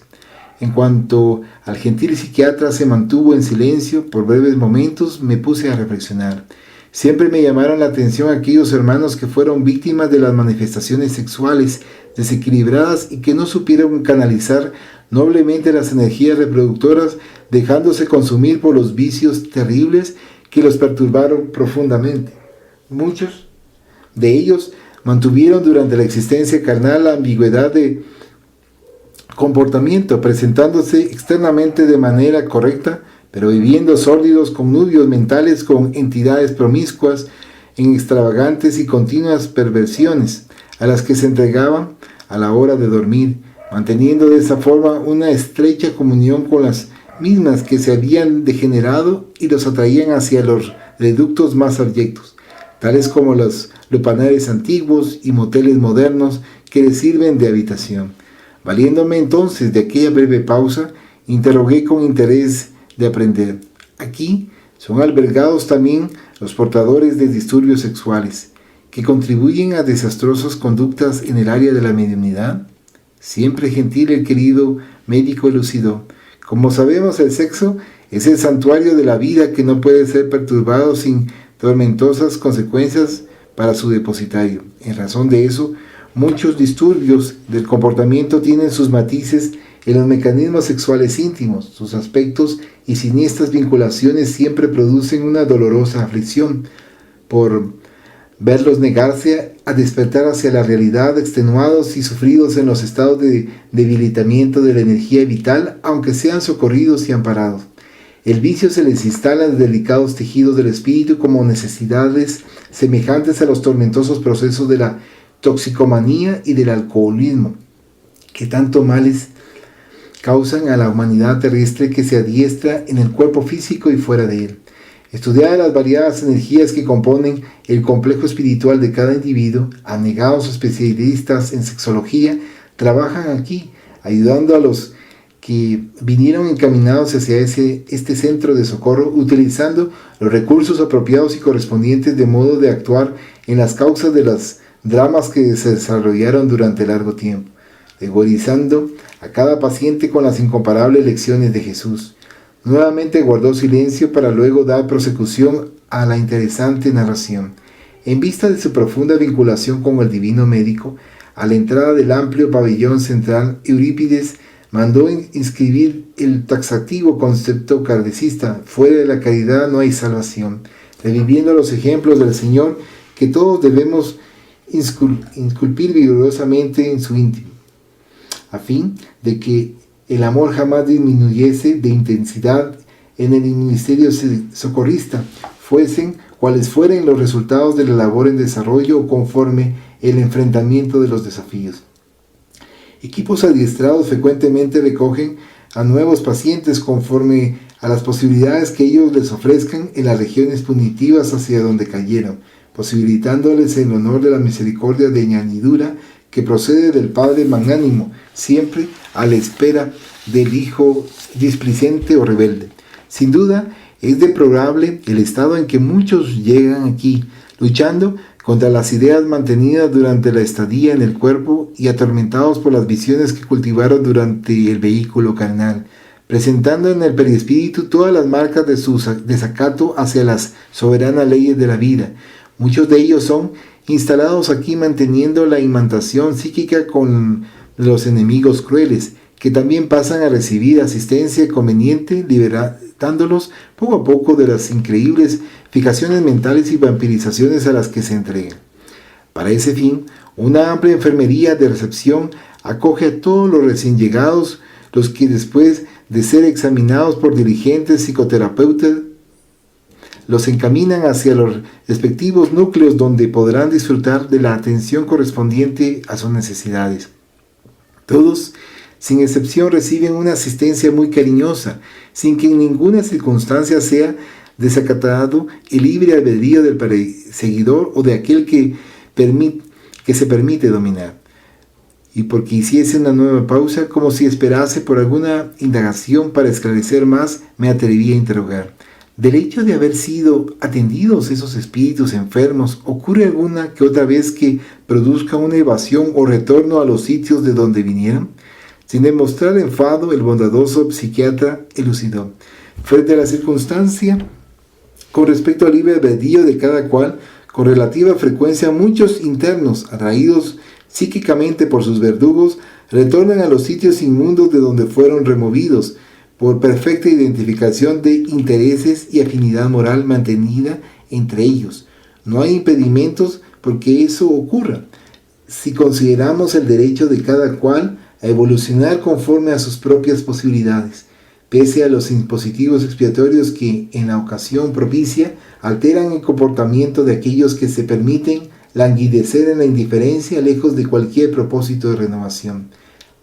Speaker 1: En cuanto al gentil psiquiatra se mantuvo en silencio por breves momentos, me puse a reflexionar. Siempre me llamaron la atención aquellos hermanos que fueron víctimas de las manifestaciones sexuales desequilibradas y que no supieron canalizar noblemente las energías reproductoras, dejándose consumir por los vicios terribles que los perturbaron profundamente. Muchos de ellos mantuvieron durante la existencia carnal la ambigüedad de comportamiento, presentándose externamente de manera correcta, pero viviendo sórdidos connubios mentales con entidades promiscuas en extravagantes y continuas perversiones, a las que se entregaban a la hora de dormir, manteniendo de esa forma una estrecha comunión con las mismas que se habían degenerado y los atraían hacia los reductos más abyectos, tales como los lupanares antiguos y moteles modernos que les sirven de habitación. Valiéndome entonces de aquella breve pausa, interrogué con interés de aprender. Aquí son albergados también los portadores de disturbios sexuales, que contribuyen a desastrosas conductas en el área de la mediunidad. Siempre gentil el querido médico elucidó. Como sabemos, el sexo es el santuario de la vida que no puede ser perturbado sin tormentosas consecuencias para su depositario. En razón de eso, muchos disturbios del comportamiento tienen sus matices en los mecanismos sexuales íntimos. Sus aspectos y siniestras vinculaciones siempre producen una dolorosa aflicción por verlos negarse a despertar hacia la realidad, extenuados y sufridos en los estados de debilitamiento de la energía vital, aunque sean socorridos y amparados. El vicio se les instala en los delicados tejidos del espíritu como necesidades semejantes a los tormentosos procesos de la toxicomanía y del alcoholismo, que tanto males causan a la humanidad terrestre que se adiestra en el cuerpo físico y fuera de él. Estudiar las variadas energías que componen el complejo espiritual de cada individuo, abnegados especialistas en sexología trabajan aquí, ayudando a los que vinieron encaminados hacia este centro de socorro, utilizando los recursos apropiados y correspondientes de modo de actuar en las causas de los dramas que se desarrollaron durante largo tiempo, regorizando a cada paciente con las incomparables lecciones de Jesús. Nuevamente guardó silencio para luego dar prosecución a la interesante narración. En vista de su profunda vinculación con el divino médico, a la entrada del amplio pabellón central, Eurípides mandó inscribir el taxativo concepto kardecista: fuera de la caridad no hay salvación, reviviendo los ejemplos del Señor que todos debemos inculpir vigorosamente en su íntimo, a fin de que el amor jamás disminuyese de intensidad en el ministerio socorrista, fuesen cuales fueren los resultados de la labor en desarrollo o conforme el enfrentamiento de los desafíos. Equipos adiestrados frecuentemente recogen a nuevos pacientes conforme a las posibilidades que ellos les ofrezcan en las regiones punitivas hacia donde cayeron, posibilitándoles en honor de la misericordia de añadidura que procede del Padre magnánimo, siempre a la espera del Hijo displicente o rebelde. Sin duda, es deplorable el estado en que muchos llegan aquí, luchando contra las ideas mantenidas durante la estadía en el cuerpo y atormentados por las visiones que cultivaron durante el vehículo carnal, presentando en el perispíritu todas las marcas de su desacato hacia las soberanas leyes de la vida. Muchos de ellos son instalados aquí manteniendo la imantación psíquica con los enemigos crueles, que también pasan a recibir asistencia conveniente, liberándolos poco a poco de las increíbles fijaciones mentales y vampirizaciones a las que se entregan. Para ese fin, una amplia enfermería de recepción acoge a todos los recién llegados, los que después de ser examinados por diligentes psicoterapeutas, los encaminan hacia los respectivos núcleos donde podrán disfrutar de la atención correspondiente a sus necesidades. Todos, sin excepción, reciben una asistencia muy cariñosa, sin que en ninguna circunstancia sea desacatado el libre albedrío del perseguidor o de aquel que se permite dominar. Y porque hiciese una nueva pausa, como si esperase por alguna indagación para esclarecer más, me atreví a interrogar. Del hecho de haber sido atendidos esos espíritus enfermos, ¿ocurre alguna que otra vez que produzca una evasión o retorno a los sitios de donde vinieron? Sin demostrar enfado, el bondadoso psiquiatra elucidó. Frente a la circunstancia, con respecto al libre albedrío de cada cual, con relativa frecuencia muchos internos, atraídos psíquicamente por sus verdugos, retornan a los sitios inmundos de donde fueron removidos, por perfecta identificación de intereses y afinidad moral mantenida entre ellos. No hay impedimentos porque eso ocurra, si consideramos el derecho de cada cual a evolucionar conforme a sus propias posibilidades, pese a los impositivos expiatorios que, en la ocasión propicia, alteran el comportamiento de aquellos que se permiten languidecer en la indiferencia lejos de cualquier propósito de renovación.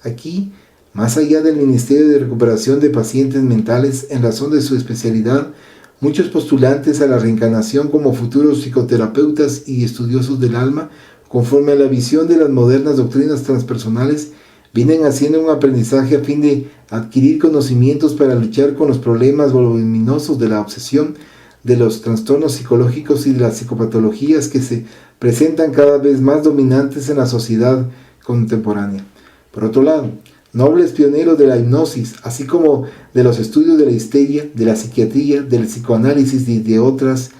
Speaker 1: Aquí, más allá del Ministerio de Recuperación de Pacientes Mentales, en razón de su especialidad, muchos postulantes a la reencarnación como futuros psicoterapeutas y estudiosos del alma, conforme a la visión de las modernas doctrinas transpersonales, vienen haciendo un aprendizaje a fin de adquirir conocimientos para luchar con los problemas voluminosos de la obsesión, de los trastornos psicológicos y de las psicopatologías que se presentan cada vez más dominantes en la sociedad contemporánea. Por otro lado, nobles pioneros de la hipnosis, así como de los estudios de la histeria, de la psiquiatría, del psicoanálisis y de otras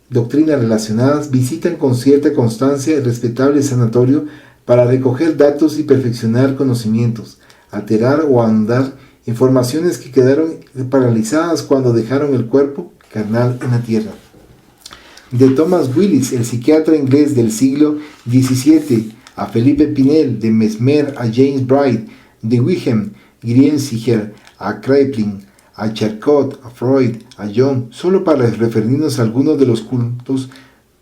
Speaker 1: doctrinas relacionadas, visitan con cierta constancia el respetable sanatorio para recoger datos y perfeccionar conocimientos, alterar o ahondar informaciones que quedaron paralizadas cuando dejaron el cuerpo carnal en la tierra. De Thomas Willis, el psiquiatra inglés del siglo XVII, a Felipe Pinel, de Mesmer a James Bright, de Wilhelm Grienziger a Kraepelin, a Charcot, a Freud, a Jung, solo para referirnos a algunos de los cultos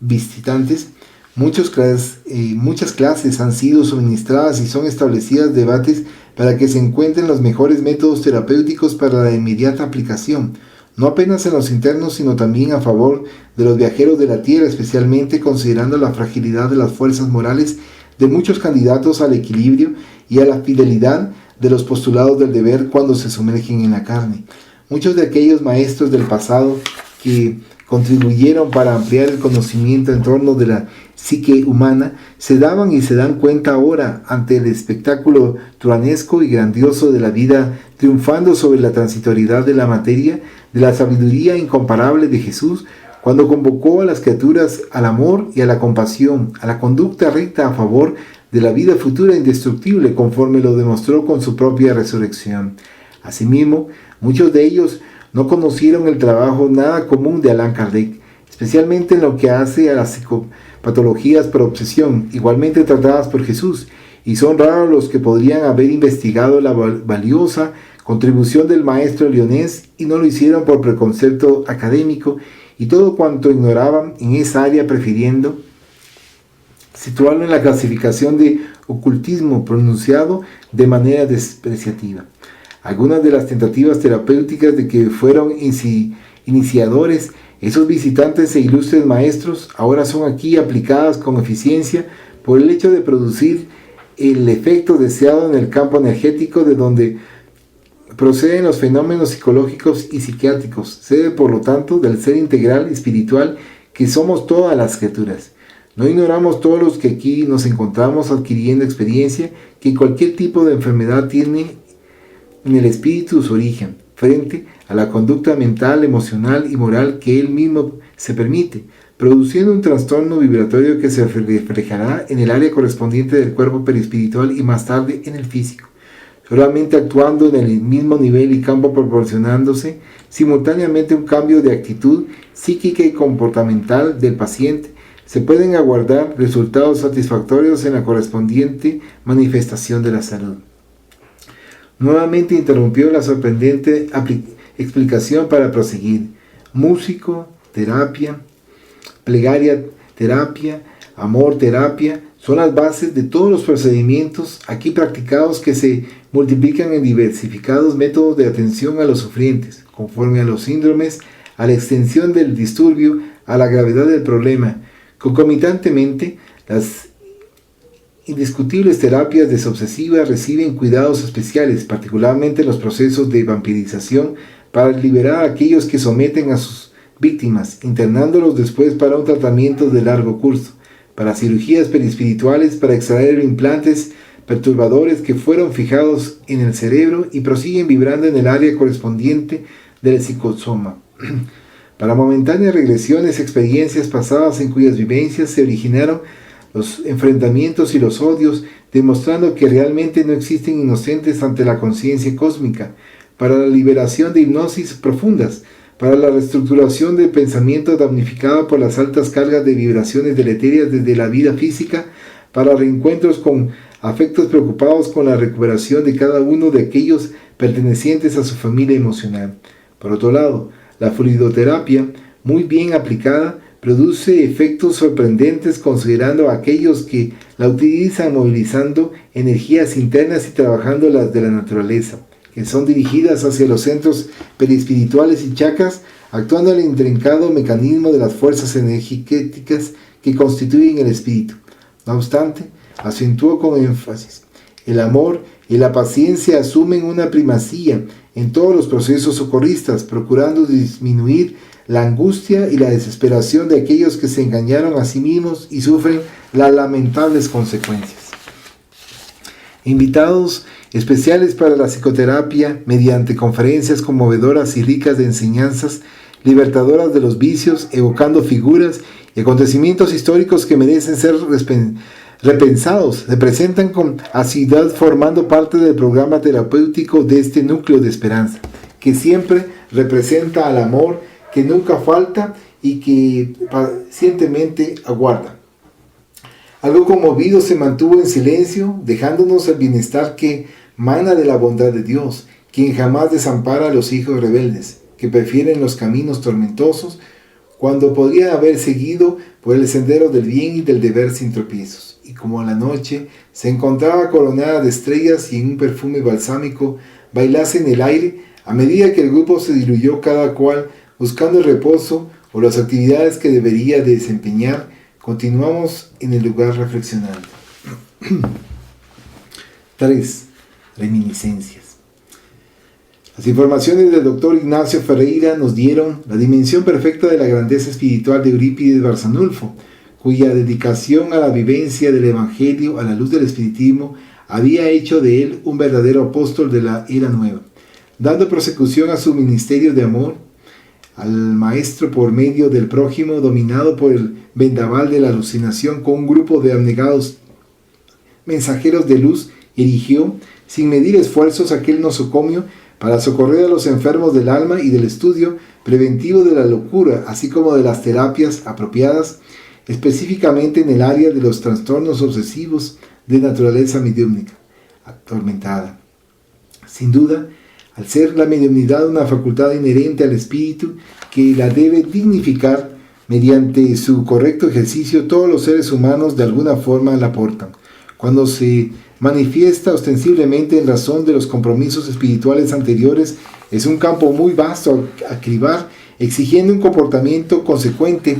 Speaker 1: visitantes. Muchas clases han sido suministradas y son establecidas debates para que se encuentren los mejores métodos terapéuticos para la inmediata aplicación, no apenas en los internos, sino también a favor de los viajeros de la tierra, especialmente considerando la fragilidad de las fuerzas morales de muchos candidatos al equilibrio y a la fidelidad de los postulados del deber cuando se sumergen en la carne. Muchos de aquellos maestros del pasado que contribuyeron para ampliar el conocimiento en torno de la psique humana se daban y se dan cuenta ahora ante el espectáculo truanesco y grandioso de la vida triunfando sobre la transitoriedad de la materia, de la sabiduría incomparable de Jesús, cuando convocó a las criaturas al amor y a la compasión, a la conducta recta a favor de la vida futura indestructible, conforme lo demostró con su propia resurrección. Asimismo, muchos de ellos no conocieron el trabajo nada común de Allan Kardec, especialmente en lo que hace a las psicopatologías por obsesión, igualmente tratadas por Jesús, y son raros los que podrían haber investigado la valiosa contribución del maestro leonés y no lo hicieron por preconcepto académico y todo cuanto ignoraban en esa área, prefiriendo situarlo en la clasificación de ocultismo pronunciado de manera despreciativa. Algunas de las tentativas terapéuticas de que fueron iniciadores esos visitantes e ilustres maestros ahora son aquí aplicadas con eficiencia por el hecho de producir el efecto deseado en el campo energético de donde proceden los fenómenos psicológicos y psiquiátricos. Se debe, por lo tanto, del ser integral y espiritual que somos todas las criaturas. No ignoramos todos los que aquí nos encontramos adquiriendo experiencia que cualquier tipo de enfermedad tiene en el espíritu su origen, frente a la conducta mental, emocional y moral que él mismo se permite, produciendo un trastorno vibratorio que se reflejará en el área correspondiente del cuerpo perispiritual y más tarde en el físico, solamente actuando en el mismo nivel y campo, proporcionándose simultáneamente un cambio de actitud psíquica y comportamental del paciente. Se pueden aguardar resultados satisfactorios en la correspondiente manifestación de la salud. Nuevamente interrumpió la sorprendente explicación para proseguir. Músico, terapia, plegaria, terapia, amor, terapia, son las bases de todos los procedimientos aquí practicados que se multiplican en diversificados métodos de atención a los sufrientes, conforme a los síndromes a la extensión del disturbio, a la gravedad del problema. Concomitantemente, las indiscutibles terapias desobsesivas reciben cuidados especiales, particularmente los procesos de vampirización, para liberar a aquellos que someten a sus víctimas, internándolos después para un tratamiento de largo curso, para cirugías perispirituales, para extraer implantes perturbadores que fueron fijados en el cerebro y prosiguen vibrando en el área correspondiente del psicosoma, para momentáneas regresiones, experiencias pasadas en cuyas vivencias se originaron los enfrentamientos y los odios, demostrando que realmente no existen inocentes ante la conciencia cósmica, para la liberación de hipnosis profundas, para la reestructuración del pensamiento damnificado por las altas cargas de vibraciones deleterias desde la vida física, para reencuentros con afectos preocupados con la recuperación de cada uno de aquellos pertenecientes a su familia emocional. Por otro lado, la fluidoterapia, muy bien aplicada, produce efectos sorprendentes considerando a aquellos que la utilizan movilizando energías internas y trabajando las de la naturaleza, que son dirigidas hacia los centros perispirituales y chakras, actuando en el intrincado mecanismo de las fuerzas energéticas que constituyen el espíritu. No obstante, acentuó con énfasis, el amor y la paciencia asumen una primacía en todos los procesos socorristas, procurando disminuir la angustia y la desesperación de aquellos que se engañaron a sí mismos y sufren las lamentables consecuencias. Invitados especiales para la psicoterapia mediante conferencias conmovedoras y ricas de enseñanzas libertadoras de los vicios, evocando figuras y acontecimientos históricos que merecen ser repensados, se presentan con asiduidad formando parte del programa terapéutico de este núcleo de esperanza, que siempre representa al amor que nunca falta y que pacientemente aguarda. Algo conmovido se mantuvo en silencio, dejándonos el bienestar que mana de la bondad de Dios, quien jamás desampara a los hijos rebeldes, que prefieren los caminos tormentosos, cuando podrían haber seguido por el sendero del bien y del deber sin tropiezos. Y como la noche se encontraba coronada de estrellas y en un perfume balsámico bailase en el aire, a medida que el grupo se diluyó cada cual buscando el reposo o las actividades que debería de desempeñar, continuamos en el lugar reflexionando. 3. Reminiscencias. Las informaciones del Dr. Ignacio Ferreira nos dieron la dimensión perfecta de la grandeza espiritual de Eurípides Barçanulfo, cuya dedicación a la vivencia del Evangelio a la luz del espiritismo había hecho de él un verdadero apóstol de la era nueva, dando prosecución a su ministerio de amor al maestro por medio del prójimo, dominado por el vendaval de la alucinación, con un grupo de abnegados mensajeros de luz, erigió, sin medir esfuerzos, aquel nosocomio para socorrer a los enfermos del alma y del estudio preventivo de la locura, así como de las terapias apropiadas, específicamente en el área de los trastornos obsesivos de naturaleza mediúmnica atormentada. Sin duda, al ser la mediunidad una facultad inherente al espíritu que la debe dignificar, mediante su correcto ejercicio todos los seres humanos de alguna forma la aportan. Cuando se manifiesta ostensiblemente en razón de los compromisos espirituales anteriores, es un campo muy vasto a cribar, exigiendo un comportamiento consecuente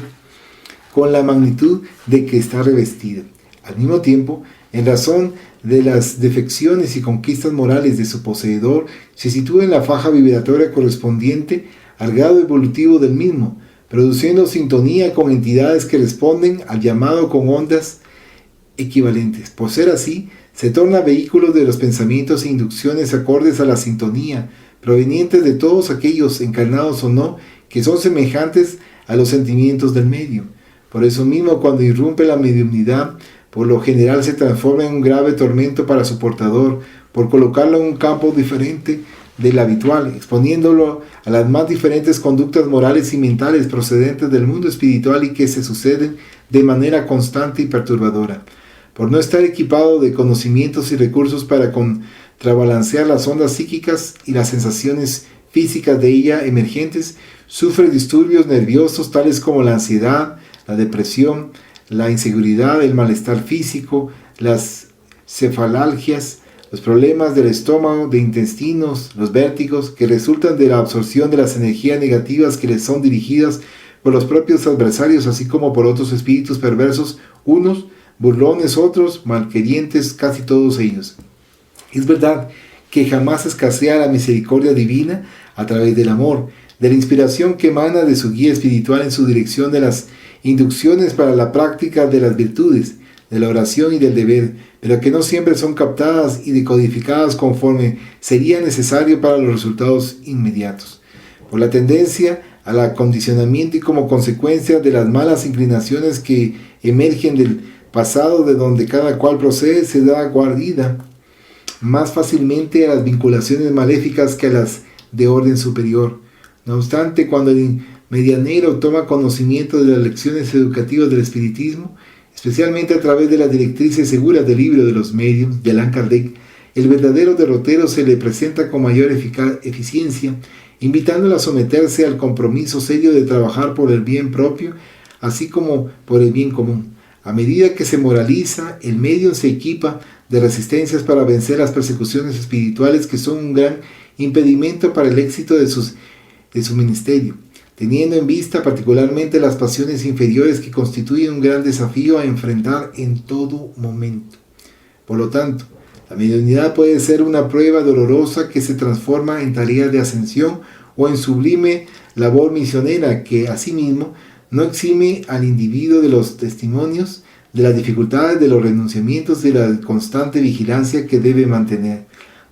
Speaker 1: con la magnitud de que está revestida. Al mismo tiempo, en razón de las defecciones y conquistas morales de su poseedor, se sitúa en la faja vibratoria correspondiente al grado evolutivo del mismo, produciendo sintonía con entidades que responden al llamado con ondas equivalentes. Por ser así, se torna vehículo de los pensamientos e inducciones acordes a la sintonía, provenientes de todos aquellos, encarnados o no, que son semejantes a los sentimientos del medio. Por eso mismo, cuando irrumpe la mediunidad, por lo general se transforma en un grave tormento para su portador, por colocarlo en un campo diferente del habitual, exponiéndolo a las más diferentes conductas morales y mentales procedentes del mundo espiritual y que se suceden de manera constante y perturbadora. Por no estar equipado de conocimientos y recursos para contrabalancear las ondas psíquicas y las sensaciones físicas de ella emergentes, sufre disturbios nerviosos tales como la ansiedad, la depresión, la inseguridad, el malestar físico, las cefalalgias, Los problemas del estómago, de intestinos, los vértigos, que resultan de la absorción de las energías negativas que les son dirigidas por los propios adversarios, así como por otros espíritus perversos, unos, burlones otros, malquerientes, casi todos ellos. Es verdad que jamás escasea la misericordia divina a través del amor, de la inspiración que emana de su guía espiritual en su dirección, de las inducciones para la práctica de las virtudes, de la oración y del deber, pero que no siempre son captadas y decodificadas conforme sería necesario para los resultados inmediatos. Por la tendencia al acondicionamiento y como consecuencia de las malas inclinaciones que emergen del pasado de donde cada cual procede, se da guarida más fácilmente a las vinculaciones maléficas que a las de orden superior. No obstante, cuando el medianero toma conocimiento de las lecciones educativas del espiritismo, especialmente a través de las directrices seguras del libro de los medios de Allan Kardec, el verdadero derrotero se le presenta con mayor eficiencia, invitándolo a someterse al compromiso serio de trabajar por el bien propio, así como por el bien común. A medida que se moraliza, el medium se equipa de resistencias para vencer las persecuciones espirituales que son un gran impedimento para el éxito de su ministerio, teniendo en vista particularmente las pasiones inferiores que constituyen un gran desafío a enfrentar en todo momento. Por lo tanto, la mediunidad puede ser una prueba dolorosa que se transforma en tarea de ascensión o en sublime labor misionera que, asimismo, no exime al individuo de los testimonios, de las dificultades, de los renunciamientos, de la constante vigilancia que debe mantener.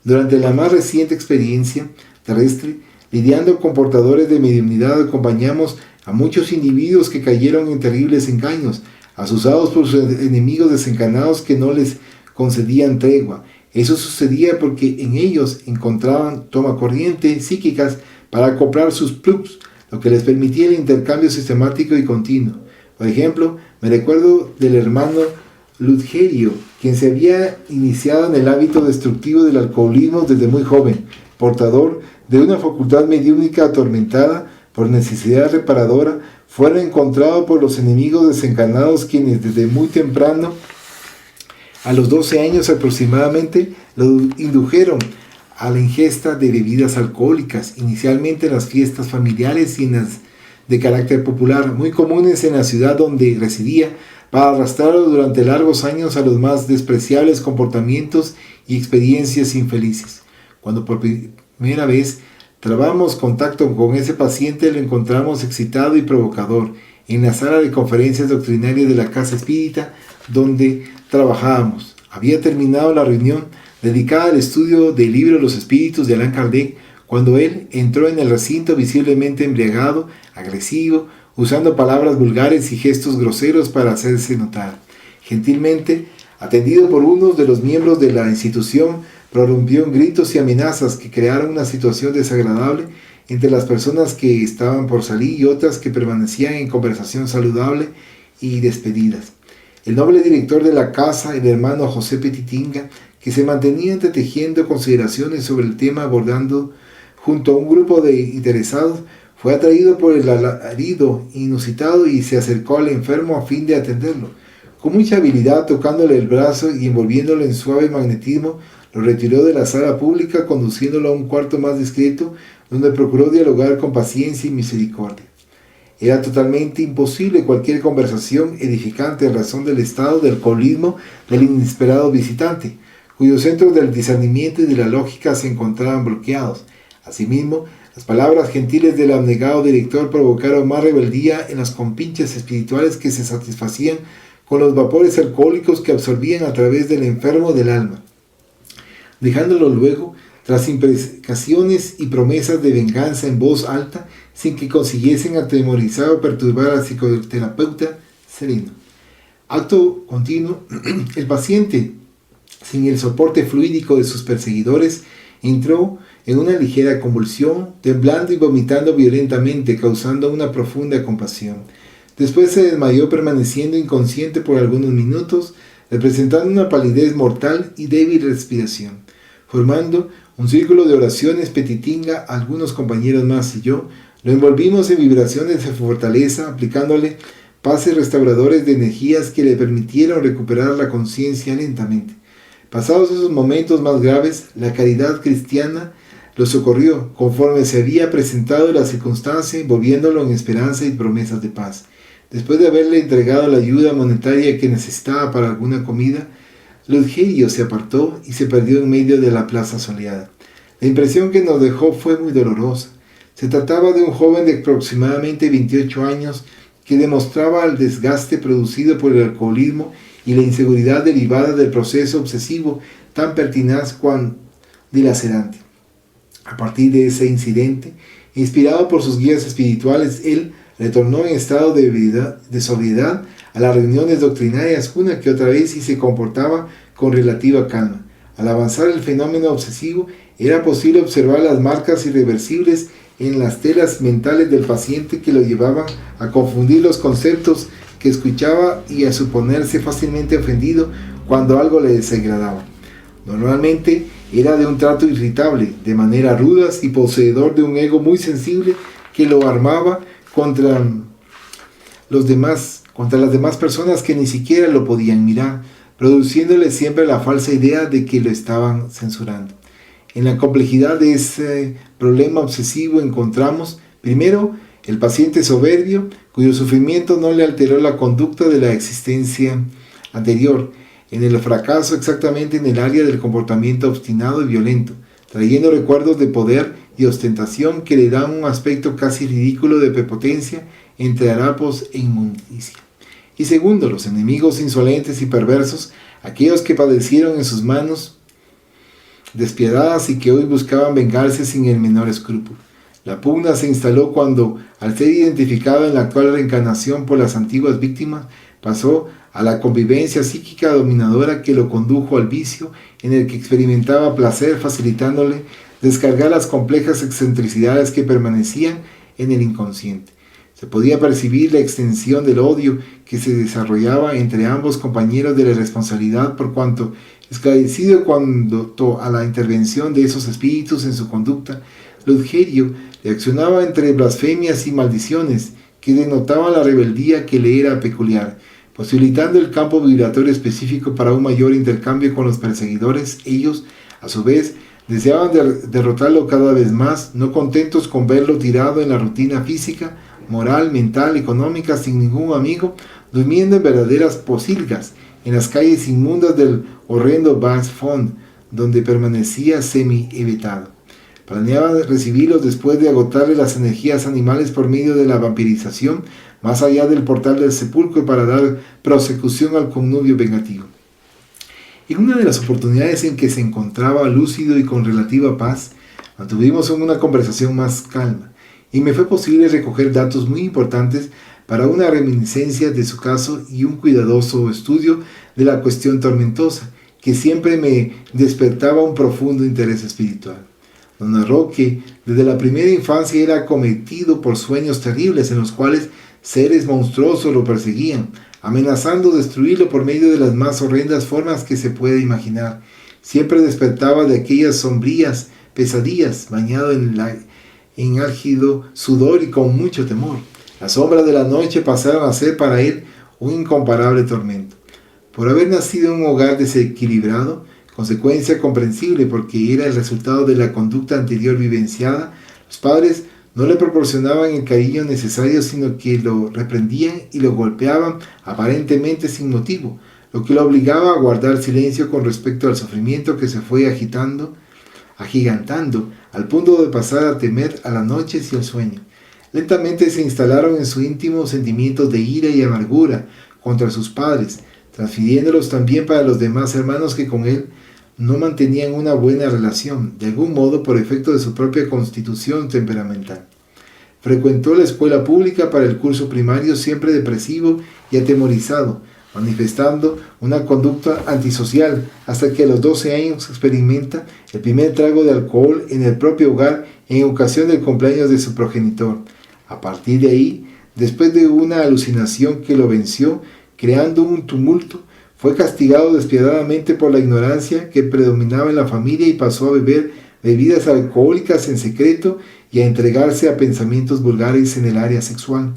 Speaker 1: Durante la más reciente experiencia terrestre, lidiando con portadores de mediunidad, acompañamos a muchos individuos que cayeron en terribles engaños, asusados por sus enemigos desencarnados que no les concedían tregua. Eso sucedía porque en ellos encontraban tomacorriente psíquicas para comprar sus plugs, lo que les permitía el intercambio sistemático y continuo. Por ejemplo, me recuerdo del hermano Ludgerio, quien se había iniciado en el hábito destructivo del alcoholismo desde muy joven, portador de una facultad mediúnica atormentada por necesidad reparadora, fuera encontrado por los enemigos desencarnados, quienes desde muy temprano, a los 12 años aproximadamente, lo indujeron a la ingesta de bebidas alcohólicas, inicialmente en las fiestas familiares y en las de carácter popular, muy comunes en la ciudad donde residía, para arrastrarlo durante largos años a los más despreciables comportamientos y experiencias infelices. Cuando por primera vez trabamos contacto con ese paciente, lo encontramos excitado y provocador en la sala de conferencias doctrinarias de la Casa Espírita donde trabajábamos. Había terminado la reunión dedicada al estudio del libro Los Espíritus de Allan Kardec cuando él entró en el recinto visiblemente embriagado, agresivo, usando palabras vulgares y gestos groseros para hacerse notar. Gentilmente, atendido por uno de los miembros de la institución, prorrumpió en gritos y amenazas que crearon una situación desagradable entre las personas que estaban por salir y otras que permanecían en conversación saludable y despedidas. El noble director de la casa, el hermano José Petitinga, que se mantenía entretejiendo consideraciones sobre el tema abordando junto a un grupo de interesados, fue atraído por el alarido inusitado y se acercó al enfermo a fin de atenderlo. Con mucha habilidad, tocándole el brazo y envolviéndolo en suave magnetismo, lo retiró de la sala pública, conduciéndolo a un cuarto más discreto, donde procuró dialogar con paciencia y misericordia. Era totalmente imposible cualquier conversación edificante en razón del estado de alcoholismo del inesperado visitante, cuyos centros del discernimiento y de la lógica se encontraban bloqueados. Asimismo, las palabras gentiles del abnegado director provocaron más rebeldía en las compinches espirituales que se satisfacían con los vapores alcohólicos que absorbían a través del enfermo del alma, dejándolo luego, tras imprecaciones y promesas de venganza en voz alta, sin que consiguiesen atemorizar o perturbar al psicoterapeuta sereno. Acto continuo, el paciente, sin el soporte fluídico de sus perseguidores, entró en una ligera convulsión, temblando y vomitando violentamente, causando una profunda compasión. Después se desmayó, permaneciendo inconsciente por algunos minutos, representando una palidez mortal y débil respiración. Formando un círculo de oraciones, Petitinga, algunos compañeros más y yo, lo envolvimos en vibraciones de fortaleza, aplicándole pases restauradores de energías que le permitieron recuperar la conciencia lentamente. Pasados esos momentos más graves, la caridad cristiana lo socorrió conforme se había presentado la circunstancia, envolviéndolo en esperanza y promesas de paz. Después de haberle entregado la ayuda monetaria que necesitaba para alguna comida, Ludgerio se apartó y se perdió en medio de la plaza soleada. La impresión que nos dejó fue muy dolorosa. Se trataba de un joven de aproximadamente 28 años que demostraba el desgaste producido por el alcoholismo y la inseguridad derivada del proceso obsesivo tan pertinaz cuanto dilacerante. A partir de ese incidente, inspirado por sus guías espirituales, él retornó en estado de sobriedad a las reuniones doctrinarias una que otra vez y se comportaba con relativa calma. Al avanzar el fenómeno obsesivo, era posible observar las marcas irreversibles en las telas mentales del paciente que lo llevaban a confundir los conceptos que escuchaba y a suponerse fácilmente ofendido cuando algo le desagradaba. Normalmente era de un trato irritable, de manera ruda y poseedor de un ego muy sensible que lo armaba contra las demás personas que ni siquiera lo podían mirar, produciéndole siempre la falsa idea de que lo estaban censurando. En la complejidad de ese problema obsesivo encontramos, primero, el paciente soberbio, cuyo sufrimiento no le alteró la conducta de la existencia anterior, en el fracaso exactamente en el área del comportamiento obstinado y violento, trayendo recuerdos de poder y ostentación que le dan un aspecto casi ridículo de prepotencia entre harapos e inmundicia. Y segundo, los enemigos insolentes y perversos, aquellos que padecieron en sus manos despiadadas y que hoy buscaban vengarse sin el menor escrúpulo. La pugna se instaló cuando, al ser identificado en la actual reencarnación por las antiguas víctimas, pasó a la convivencia psíquica dominadora que lo condujo al vicio, en el que experimentaba placer, facilitándole descargar las complejas excentricidades que permanecían en el inconsciente. Se podía percibir la extensión del odio que se desarrollaba entre ambos compañeros de la responsabilidad, por cuanto, esclarecido cuanto a la intervención de esos espíritus en su conducta, Ludgerio reaccionaba entre blasfemias y maldiciones que denotaban la rebeldía que le era peculiar, posibilitando el campo vibratorio específico para un mayor intercambio con los perseguidores. Ellos, a su vez, deseaban derrotarlo cada vez más, no contentos con verlo tirado en la rutina física, moral, mental, económica, sin ningún amigo, durmiendo en verdaderas pocilgas, en las calles inmundas del horrendo Bas Fond, donde permanecía semi-evitado. Planeaba recibirlos después de agotarle las energías animales por medio de la vampirización, más allá del portal del sepulcro, para dar prosecución al connubio vengativo. En una de las oportunidades en que se encontraba lúcido y con relativa paz, mantuvimos una conversación más calma, y me fue posible recoger datos muy importantes para una reminiscencia de su caso y un cuidadoso estudio de la cuestión tormentosa, que siempre me despertaba un profundo interés espiritual. Nos narró que desde la primera infancia era acometido por sueños terribles en los cuales seres monstruosos lo perseguían, amenazando destruirlo por medio de las más horrendas formas que se puede imaginar. Siempre despertaba de aquellas sombrías pesadillas, bañado en álgido sudor y con mucho temor. Las sombras de la noche pasaron a ser para él un incomparable tormento. Por haber nacido en un hogar desequilibrado, consecuencia comprensible porque era el resultado de la conducta anterior vivenciada, los padres no le proporcionaban el cariño necesario, sino que lo reprendían y lo golpeaban aparentemente sin motivo, lo que lo obligaba a guardar silencio con respecto al sufrimiento que se fue agigantando, al punto de pasar a temer a las noches y al sueño. Lentamente se instalaron en su íntimo sentimientos de ira y amargura contra sus padres, transfiriéndolos también para los demás hermanos que con él no mantenían una buena relación, de algún modo por efecto de su propia constitución temperamental. Frecuentó la escuela pública para el curso primario siempre depresivo y atemorizado, manifestando una conducta antisocial, hasta que a los 12 años experimenta el primer trago de alcohol en el propio hogar en ocasión del cumpleaños de su progenitor. A partir de ahí, después de una alucinación que lo venció, creando un tumulto, fue castigado despiadadamente por la ignorancia que predominaba en la familia y pasó a beber bebidas alcohólicas en secreto y a entregarse a pensamientos vulgares en el área sexual,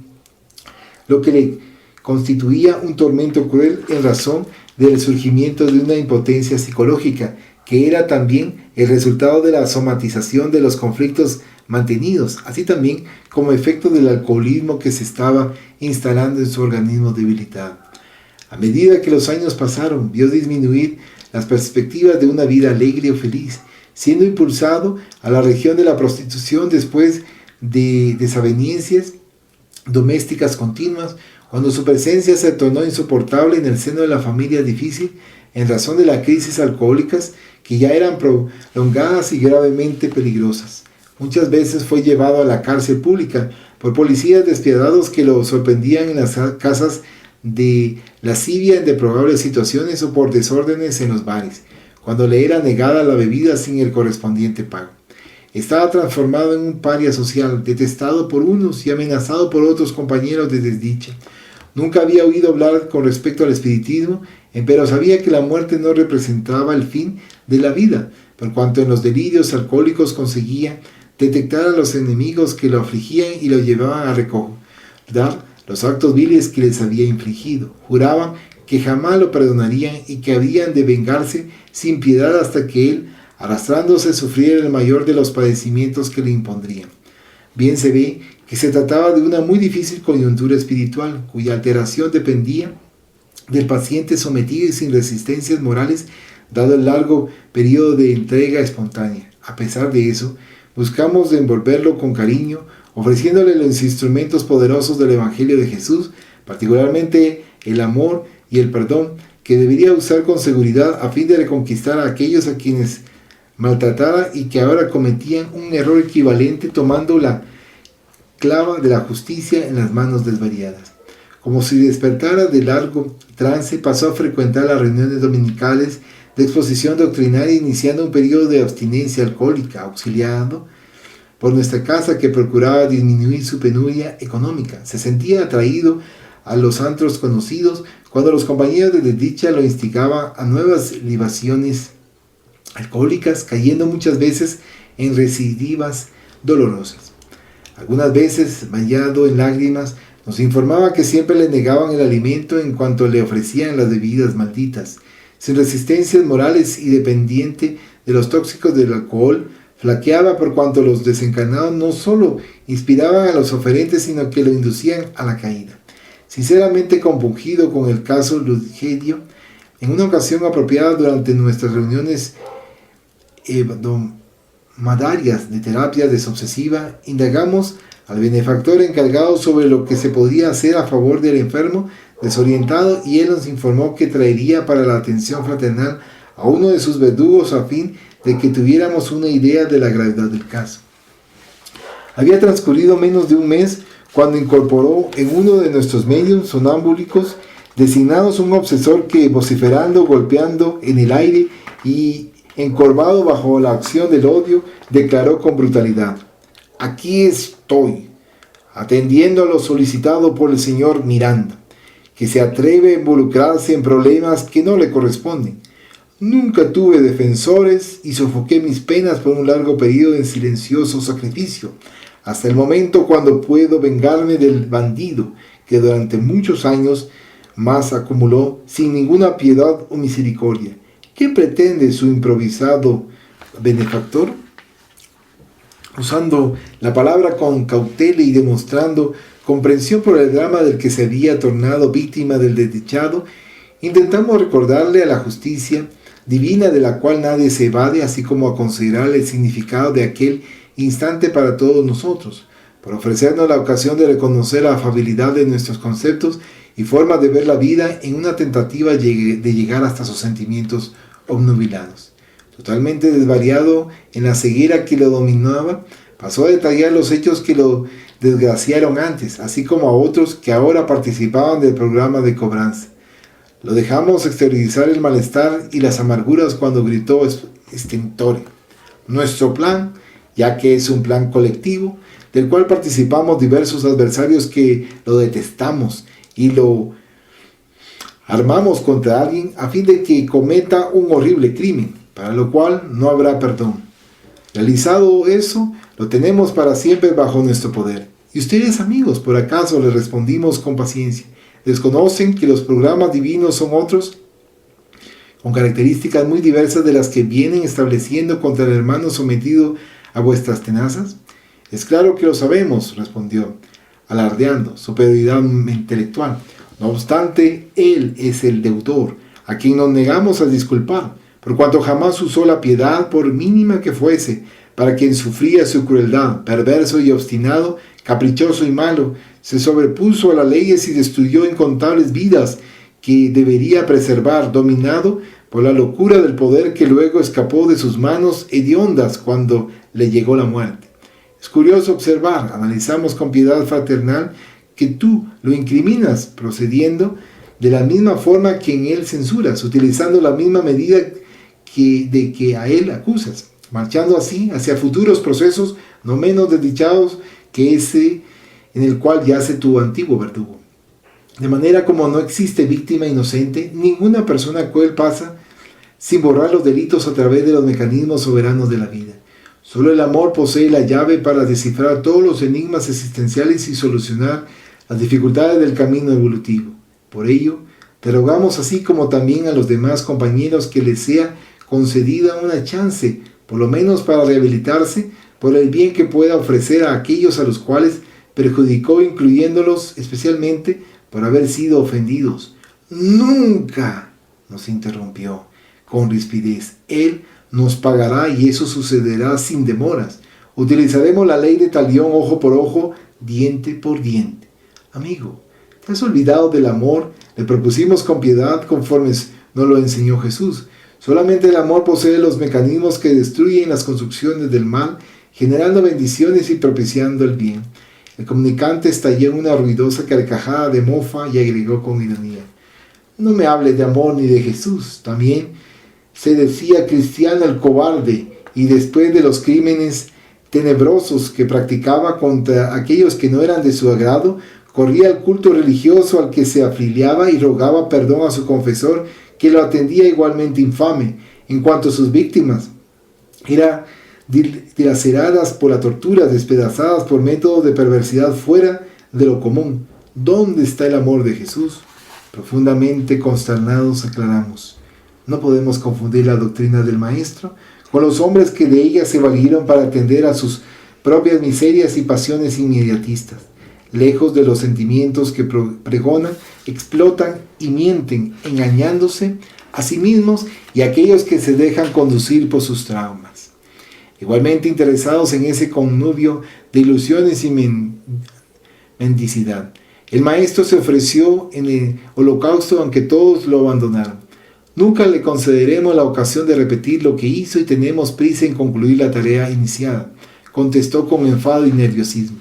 Speaker 1: lo que le constituía un tormento cruel en razón del surgimiento de una impotencia psicológica, que era también el resultado de la somatización de los conflictos mantenidos, así también como efecto del alcoholismo que se estaba instalando en su organismo debilitado. A medida que los años pasaron, vio disminuir las perspectivas de una vida alegre o feliz, siendo impulsado a la región de la prostitución después de desavenencias domésticas continuas, cuando su presencia se tornó insoportable en el seno de la familia difícil en razón de las crisis alcohólicas que ya eran prolongadas y gravemente peligrosas. Muchas veces fue llevado a la cárcel pública por policías despiadados que lo sorprendían en las casas de lascivia en deprobables situaciones o por desórdenes en los bares, cuando le era negada la bebida sin el correspondiente pago. Estaba transformado en un paria social, detestado por unos y amenazado por otros compañeros de desdicha. Nunca había oído hablar con respecto al espiritismo, pero sabía que la muerte no representaba el fin de la vida, por cuanto en los delirios alcohólicos conseguía detectar a los enemigos que lo afligían y lo llevaban a recordar los actos viles que les había infligido. Juraban que jamás lo perdonarían y que habían de vengarse sin piedad hasta que él, arrastrándose, sufriera el mayor de los padecimientos que le impondrían. Bien se ve que se trataba de una muy difícil coyuntura espiritual, cuya alteración dependía del paciente sometido y sin resistencias morales, dado el largo periodo de entrega espontánea. A pesar de eso, buscamos envolverlo con cariño, ofreciéndole los instrumentos poderosos del Evangelio de Jesús, particularmente el amor y el perdón, que debería usar con seguridad a fin de reconquistar a aquellos a quienes maltratara y que ahora cometían un error equivalente tomando la clava de la justicia en las manos desvariadas. Como si despertara de largo trance, pasó a frecuentar las reuniones dominicales de exposición doctrinaria, iniciando un periodo de abstinencia alcohólica, auxiliado por nuestra casa que procuraba disminuir su penuria económica. Se sentía atraído a los antros conocidos cuando los compañeros de desdicha lo instigaban a nuevas libaciones alcohólicas, cayendo muchas veces en recidivas dolorosas. Algunas veces, bañado en lágrimas, nos informaba que siempre le negaban el alimento en cuanto le ofrecían las bebidas malditas. Sin resistencias morales y dependiente de los tóxicos del alcohol, flaqueaba por cuanto los desencarnados no solo inspiraban a los oferentes, sino que lo inducían a la caída. Sinceramente compungido con el caso Lugerio, en una ocasión apropiada durante nuestras reuniones hebdomadarias de terapia desobsesiva, indagamos al benefactor encargado sobre lo que se podía hacer a favor del enfermo desorientado, y él nos informó que traería para la atención fraternal a uno de sus verdugos a fin de que tuviéramos una idea de la gravedad del caso. Había transcurrido menos de un mes cuando incorporó en uno de nuestros medios sonámbulicos designados un obsesor que, vociferando, golpeando en el aire y encorvado bajo la acción del odio, declaró con brutalidad: «Aquí estoy, atendiendo a lo solicitado por el señor Miranda, que se atreve a involucrarse en problemas que no le corresponden. Nunca tuve defensores y sofoqué mis penas por un largo periodo en silencioso sacrificio, hasta el momento cuando puedo vengarme del bandido que durante muchos años más acumuló sin ninguna piedad o misericordia. ¿Qué pretende su improvisado benefactor?». Usando la palabra con cautela y demostrando comprensión por el drama del que se había tornado víctima del desdichado, intentamos recordarle a la justicia divina de la cual nadie se evade, así como a considerar el significado de aquel instante para todos nosotros, por ofrecernos la ocasión de reconocer la afabilidad de nuestros conceptos y formas de ver la vida en una tentativa de llegar hasta sus sentimientos obnubilados. Totalmente desvariado en la ceguera que lo dominaba, pasó a detallar los hechos que lo desgraciaron antes, así como a otros que ahora participaban del programa de cobranza. Lo dejamos exteriorizar el malestar y las amarguras cuando gritó extintore: «Nuestro plan, ya que es un plan colectivo, del cual participamos diversos adversarios que lo detestamos y lo armamos contra alguien a fin de que cometa un horrible crimen, para lo cual no habrá perdón. Realizado eso, lo tenemos para siempre bajo nuestro poder. ¿Y ustedes, amigos, por acaso?», le respondimos con paciencia, «¿desconocen que los programas divinos son otros? con características muy diversas de las que vienen estableciendo contra el hermano sometido a vuestras tenazas? Es claro que lo sabemos, respondió, alardeando superioridad intelectual. No obstante, él es el deudor, a quien nos negamos a disculpar, por cuanto jamás usó la piedad, por mínima que fuese, para quien sufría su crueldad, perverso y obstinado, caprichoso y malo, se sobrepuso a las leyes y destruyó incontables vidas que debería preservar, dominado por la locura del poder que luego escapó de sus manos hediondas cuando le llegó la muerte. Es curioso observar, analizamos con piedad fraternal, que tú lo incriminas procediendo de la misma forma que en él censuras, utilizando la misma medida de que a él acusas, marchando así hacia futuros procesos no menos desdichados que ese en el cual yace tu antiguo verdugo. De manera como no existe víctima inocente, ninguna persona cruel pasa sin borrar los delitos a través de los mecanismos soberanos de la vida. Solo el amor posee la llave para descifrar todos los enigmas existenciales y solucionar las dificultades del camino evolutivo. Por ello, te rogamos, así como también a los demás compañeros, que les sea concedida una chance, por lo menos para rehabilitarse, por el bien que pueda ofrecer a aquellos a los cuales perjudicó, incluyéndolos especialmente por haber sido ofendidos. Nunca, nos interrumpió con rispidez, él nos pagará y eso sucederá sin demoras. Utilizaremos la ley de talión, ojo por ojo, diente por diente. Amigo, ¿te has olvidado del amor? Le propusimos con piedad conforme nos lo enseñó Jesús. Solamente el amor posee los mecanismos que destruyen las construcciones del mal, generando bendiciones y propiciando el bien. El comunicante estalló en una ruidosa carcajada de mofa y agregó con ironía: no me hable de amor ni de Jesús. También se decía cristiano el cobarde, y después de los crímenes tenebrosos que practicaba contra aquellos que no eran de su agrado, corría al culto religioso al que se afiliaba y rogaba perdón a su confesor, que lo atendía igualmente infame. En cuanto a sus víctimas, eran dilaceradas por la tortura, despedazadas por métodos de perversidad fuera de lo común. ¿Dónde está el amor de Jesús? Profundamente consternados aclaramos: no podemos confundir la doctrina del Maestro con los hombres que de ella se valieron para atender a sus propias miserias y pasiones inmediatistas. Lejos de los sentimientos que pregonan, explotan y mienten, engañándose a sí mismos y a aquellos que se dejan conducir por sus traumas. Igualmente interesados en ese connubio de ilusiones y mendicidad, el Maestro se ofreció en el holocausto, aunque todos lo abandonaron. Nunca le concederemos la ocasión de repetir lo que hizo y tenemos prisa en concluir la tarea iniciada, contestó con enfado y nerviosismo.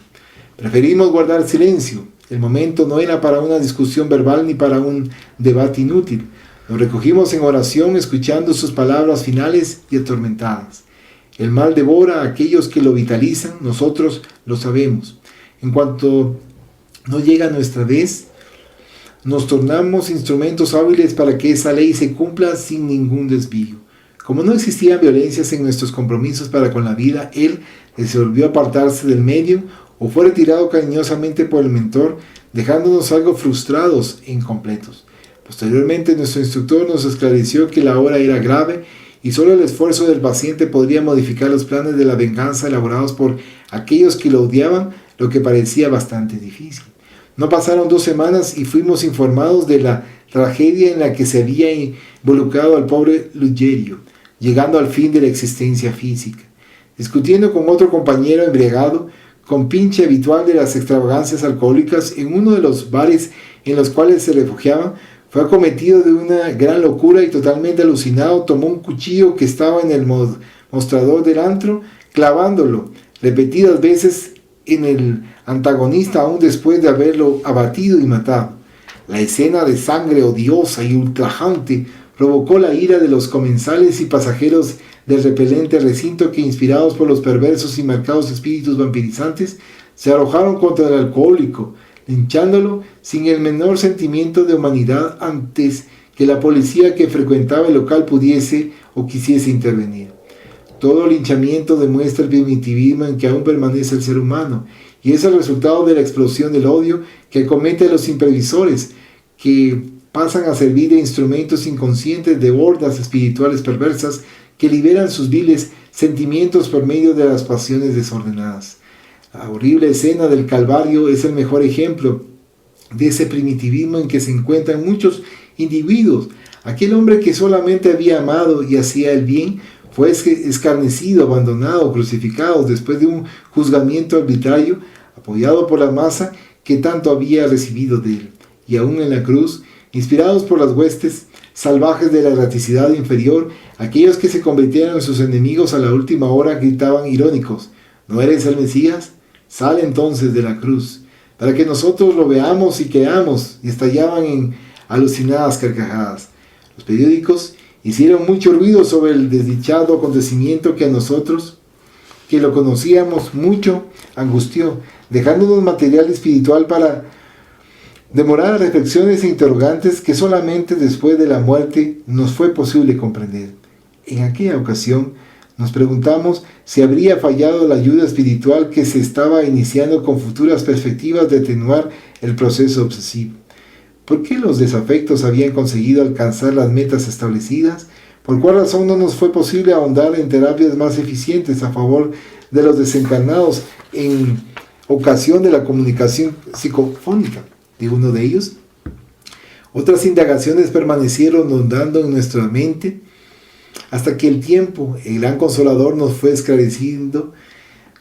Speaker 1: Preferimos guardar silencio. El momento no era para una discusión verbal ni para un debate inútil. Nos recogimos en oración, escuchando sus palabras finales y atormentadas. El mal devora a aquellos que lo vitalizan, nosotros lo sabemos. En cuanto no llega nuestra vez, nos tornamos instrumentos hábiles para que esa ley se cumpla sin ningún desvío. Como no existían violencias en nuestros compromisos para con la vida, él resolvió apartarse del medio o fue retirado cariñosamente por el mentor, dejándonos algo frustrados e incompletos. Posteriormente, nuestro instructor nos esclareció que la hora era grave y solo el esfuerzo del paciente podría modificar los planes de la venganza elaborados por aquellos que lo odiaban, lo que parecía bastante difícil. No pasaron 2 semanas y fuimos informados de la tragedia en la que se había involucrado al pobre Ruggiero, llegando al fin de la existencia física. Discutiendo con otro compañero embriagado, compinche habitual de las extravagancias alcohólicas, en uno de los bares en los cuales se refugiaba, fue acometido de una gran locura y totalmente alucinado tomó un cuchillo que estaba en el mostrador del antro, clavándolo repetidas veces en el antagonista aún después de haberlo abatido y matado. La escena de sangre odiosa y ultrajante provocó la ira de los comensales y pasajeros del repelente recinto que, inspirados por los perversos y marcados espíritus vampirizantes, se arrojaron contra el alcohólico, linchándolo sin el menor sentimiento de humanidad antes que la policía que frecuentaba el local pudiese o quisiese intervenir. Todo linchamiento demuestra el primitivismo en que aún permanece el ser humano, y es el resultado de la explosión del odio que acomete a los imprevisores, que pasan a servir de instrumentos inconscientes de hordas espirituales perversas que liberan sus viles sentimientos por medio de las pasiones desordenadas. La horrible escena del Calvario es el mejor ejemplo de ese primitivismo en que se encuentran muchos individuos. Aquel hombre que solamente había amado y hacía el bien fue escarnecido, abandonado, crucificado después de un juzgamiento arbitrario, apoyado por la masa que tanto había recibido de él. Y aún en la cruz, inspirados por las huestes salvajes de la erraticidad inferior, aquellos que se convirtieron en sus enemigos a la última hora gritaban irónicos: ¿no eres el Mesías? Sal entonces de la cruz, para que nosotros lo veamos y creamos. Y estallaban en alucinadas carcajadas. Los periódicos hicieron mucho ruido sobre el desdichado acontecimiento que a nosotros, que lo conocíamos mucho, angustió, dejándonos material espiritual para demorar reflexiones e interrogantes que solamente después de la muerte nos fue posible comprender. En aquella ocasión nos preguntamos si habría fallado la ayuda espiritual que se estaba iniciando con futuras perspectivas de atenuar el proceso obsesivo. ¿Por qué los desafectos habían conseguido alcanzar las metas establecidas? ¿Por cuál razón no nos fue posible ahondar en terapias más eficientes a favor de los desencarnados en ocasión de la comunicación psicofónica de uno de ellos? Otras indagaciones permanecieron rondando en nuestra mente hasta que el tiempo, el gran consolador, nos fue esclareciendo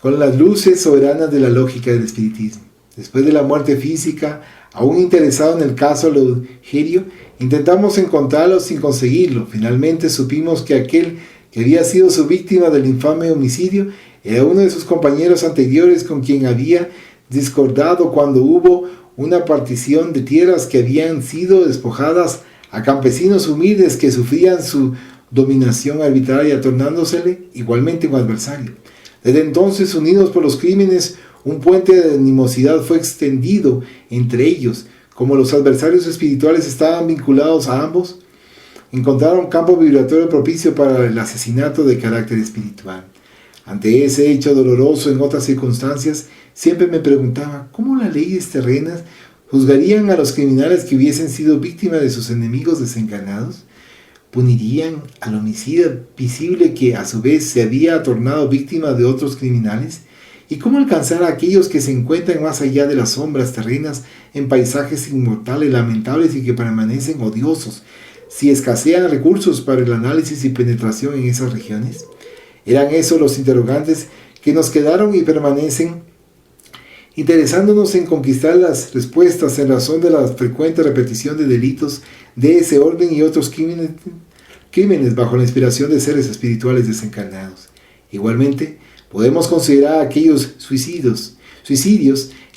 Speaker 1: con las luces soberanas de la lógica del espiritismo. Después de la muerte física, aún interesado en el caso Laugerio, intentamos encontrarlo sin conseguirlo. Finalmente supimos que aquel que había sido su víctima del infame homicidio era uno de sus compañeros anteriores con quien había discordado cuando hubo una partición de tierras que habían sido despojadas a campesinos humildes que sufrían su dominación arbitraria, tornándosele igualmente un adversario. Desde entonces, unidos por los crímenes, un puente de animosidad fue extendido entre ellos. Como los adversarios espirituales estaban vinculados a ambos, encontraron campo vibratorio propicio para el asesinato de carácter espiritual. Ante ese hecho doloroso en otras circunstancias, siempre me preguntaba cómo las leyes terrenas juzgarían a los criminales que hubiesen sido víctimas de sus enemigos desencarnados. ¿Punirían al homicida visible que a su vez se había tornado víctima de otros criminales? ¿Y cómo alcanzar a aquellos que se encuentran más allá de las sombras terrenas en paisajes inmortales, lamentables y que permanecen odiosos, si escasean recursos para el análisis y penetración en esas regiones? Eran esos los interrogantes que nos quedaron y permanecen, interesándonos en conquistar las respuestas en razón de la frecuente repetición de delitos de ese orden y otros crímenes bajo la inspiración de seres espirituales desencarnados. Igualmente, podemos considerar aquellos suicidios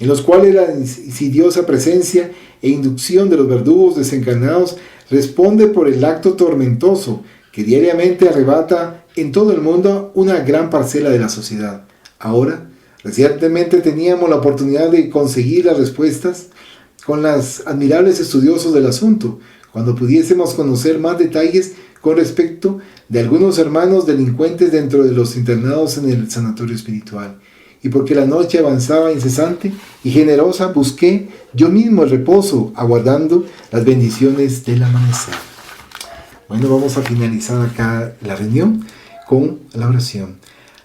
Speaker 1: en los cuales la insidiosa presencia e inducción de los verdugos desencarnados responde por el acto tormentoso que diariamente arrebata en todo el mundo una gran parcela de la sociedad. Ahora, recientemente teníamos la oportunidad de conseguir las respuestas con los admirables estudiosos del asunto, cuando pudiésemos conocer más detalles con respecto de algunos hermanos delincuentes dentro de los internados en el sanatorio espiritual. Y porque la noche avanzaba incesante y generosa, busqué yo mismo el reposo, aguardando las bendiciones del amanecer. Bueno, vamos a finalizar acá la reunión con la oración,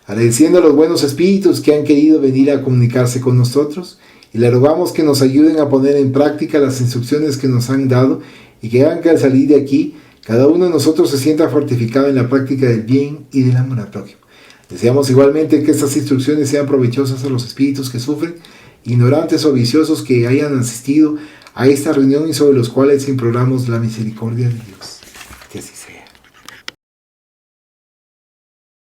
Speaker 1: agradeciendo a los buenos espíritus que han querido venir a comunicarse con nosotros, y le rogamos que nos ayuden a poner en práctica las instrucciones que nos han dado y que hagan que al salir de aquí cada uno de nosotros se sienta fortificado en la práctica del bien y del amor al prójimo. Deseamos igualmente que estas instrucciones sean provechosas a los espíritus que sufren, ignorantes o viciosos que hayan asistido a esta reunión y sobre los cuales imploramos la misericordia de Dios.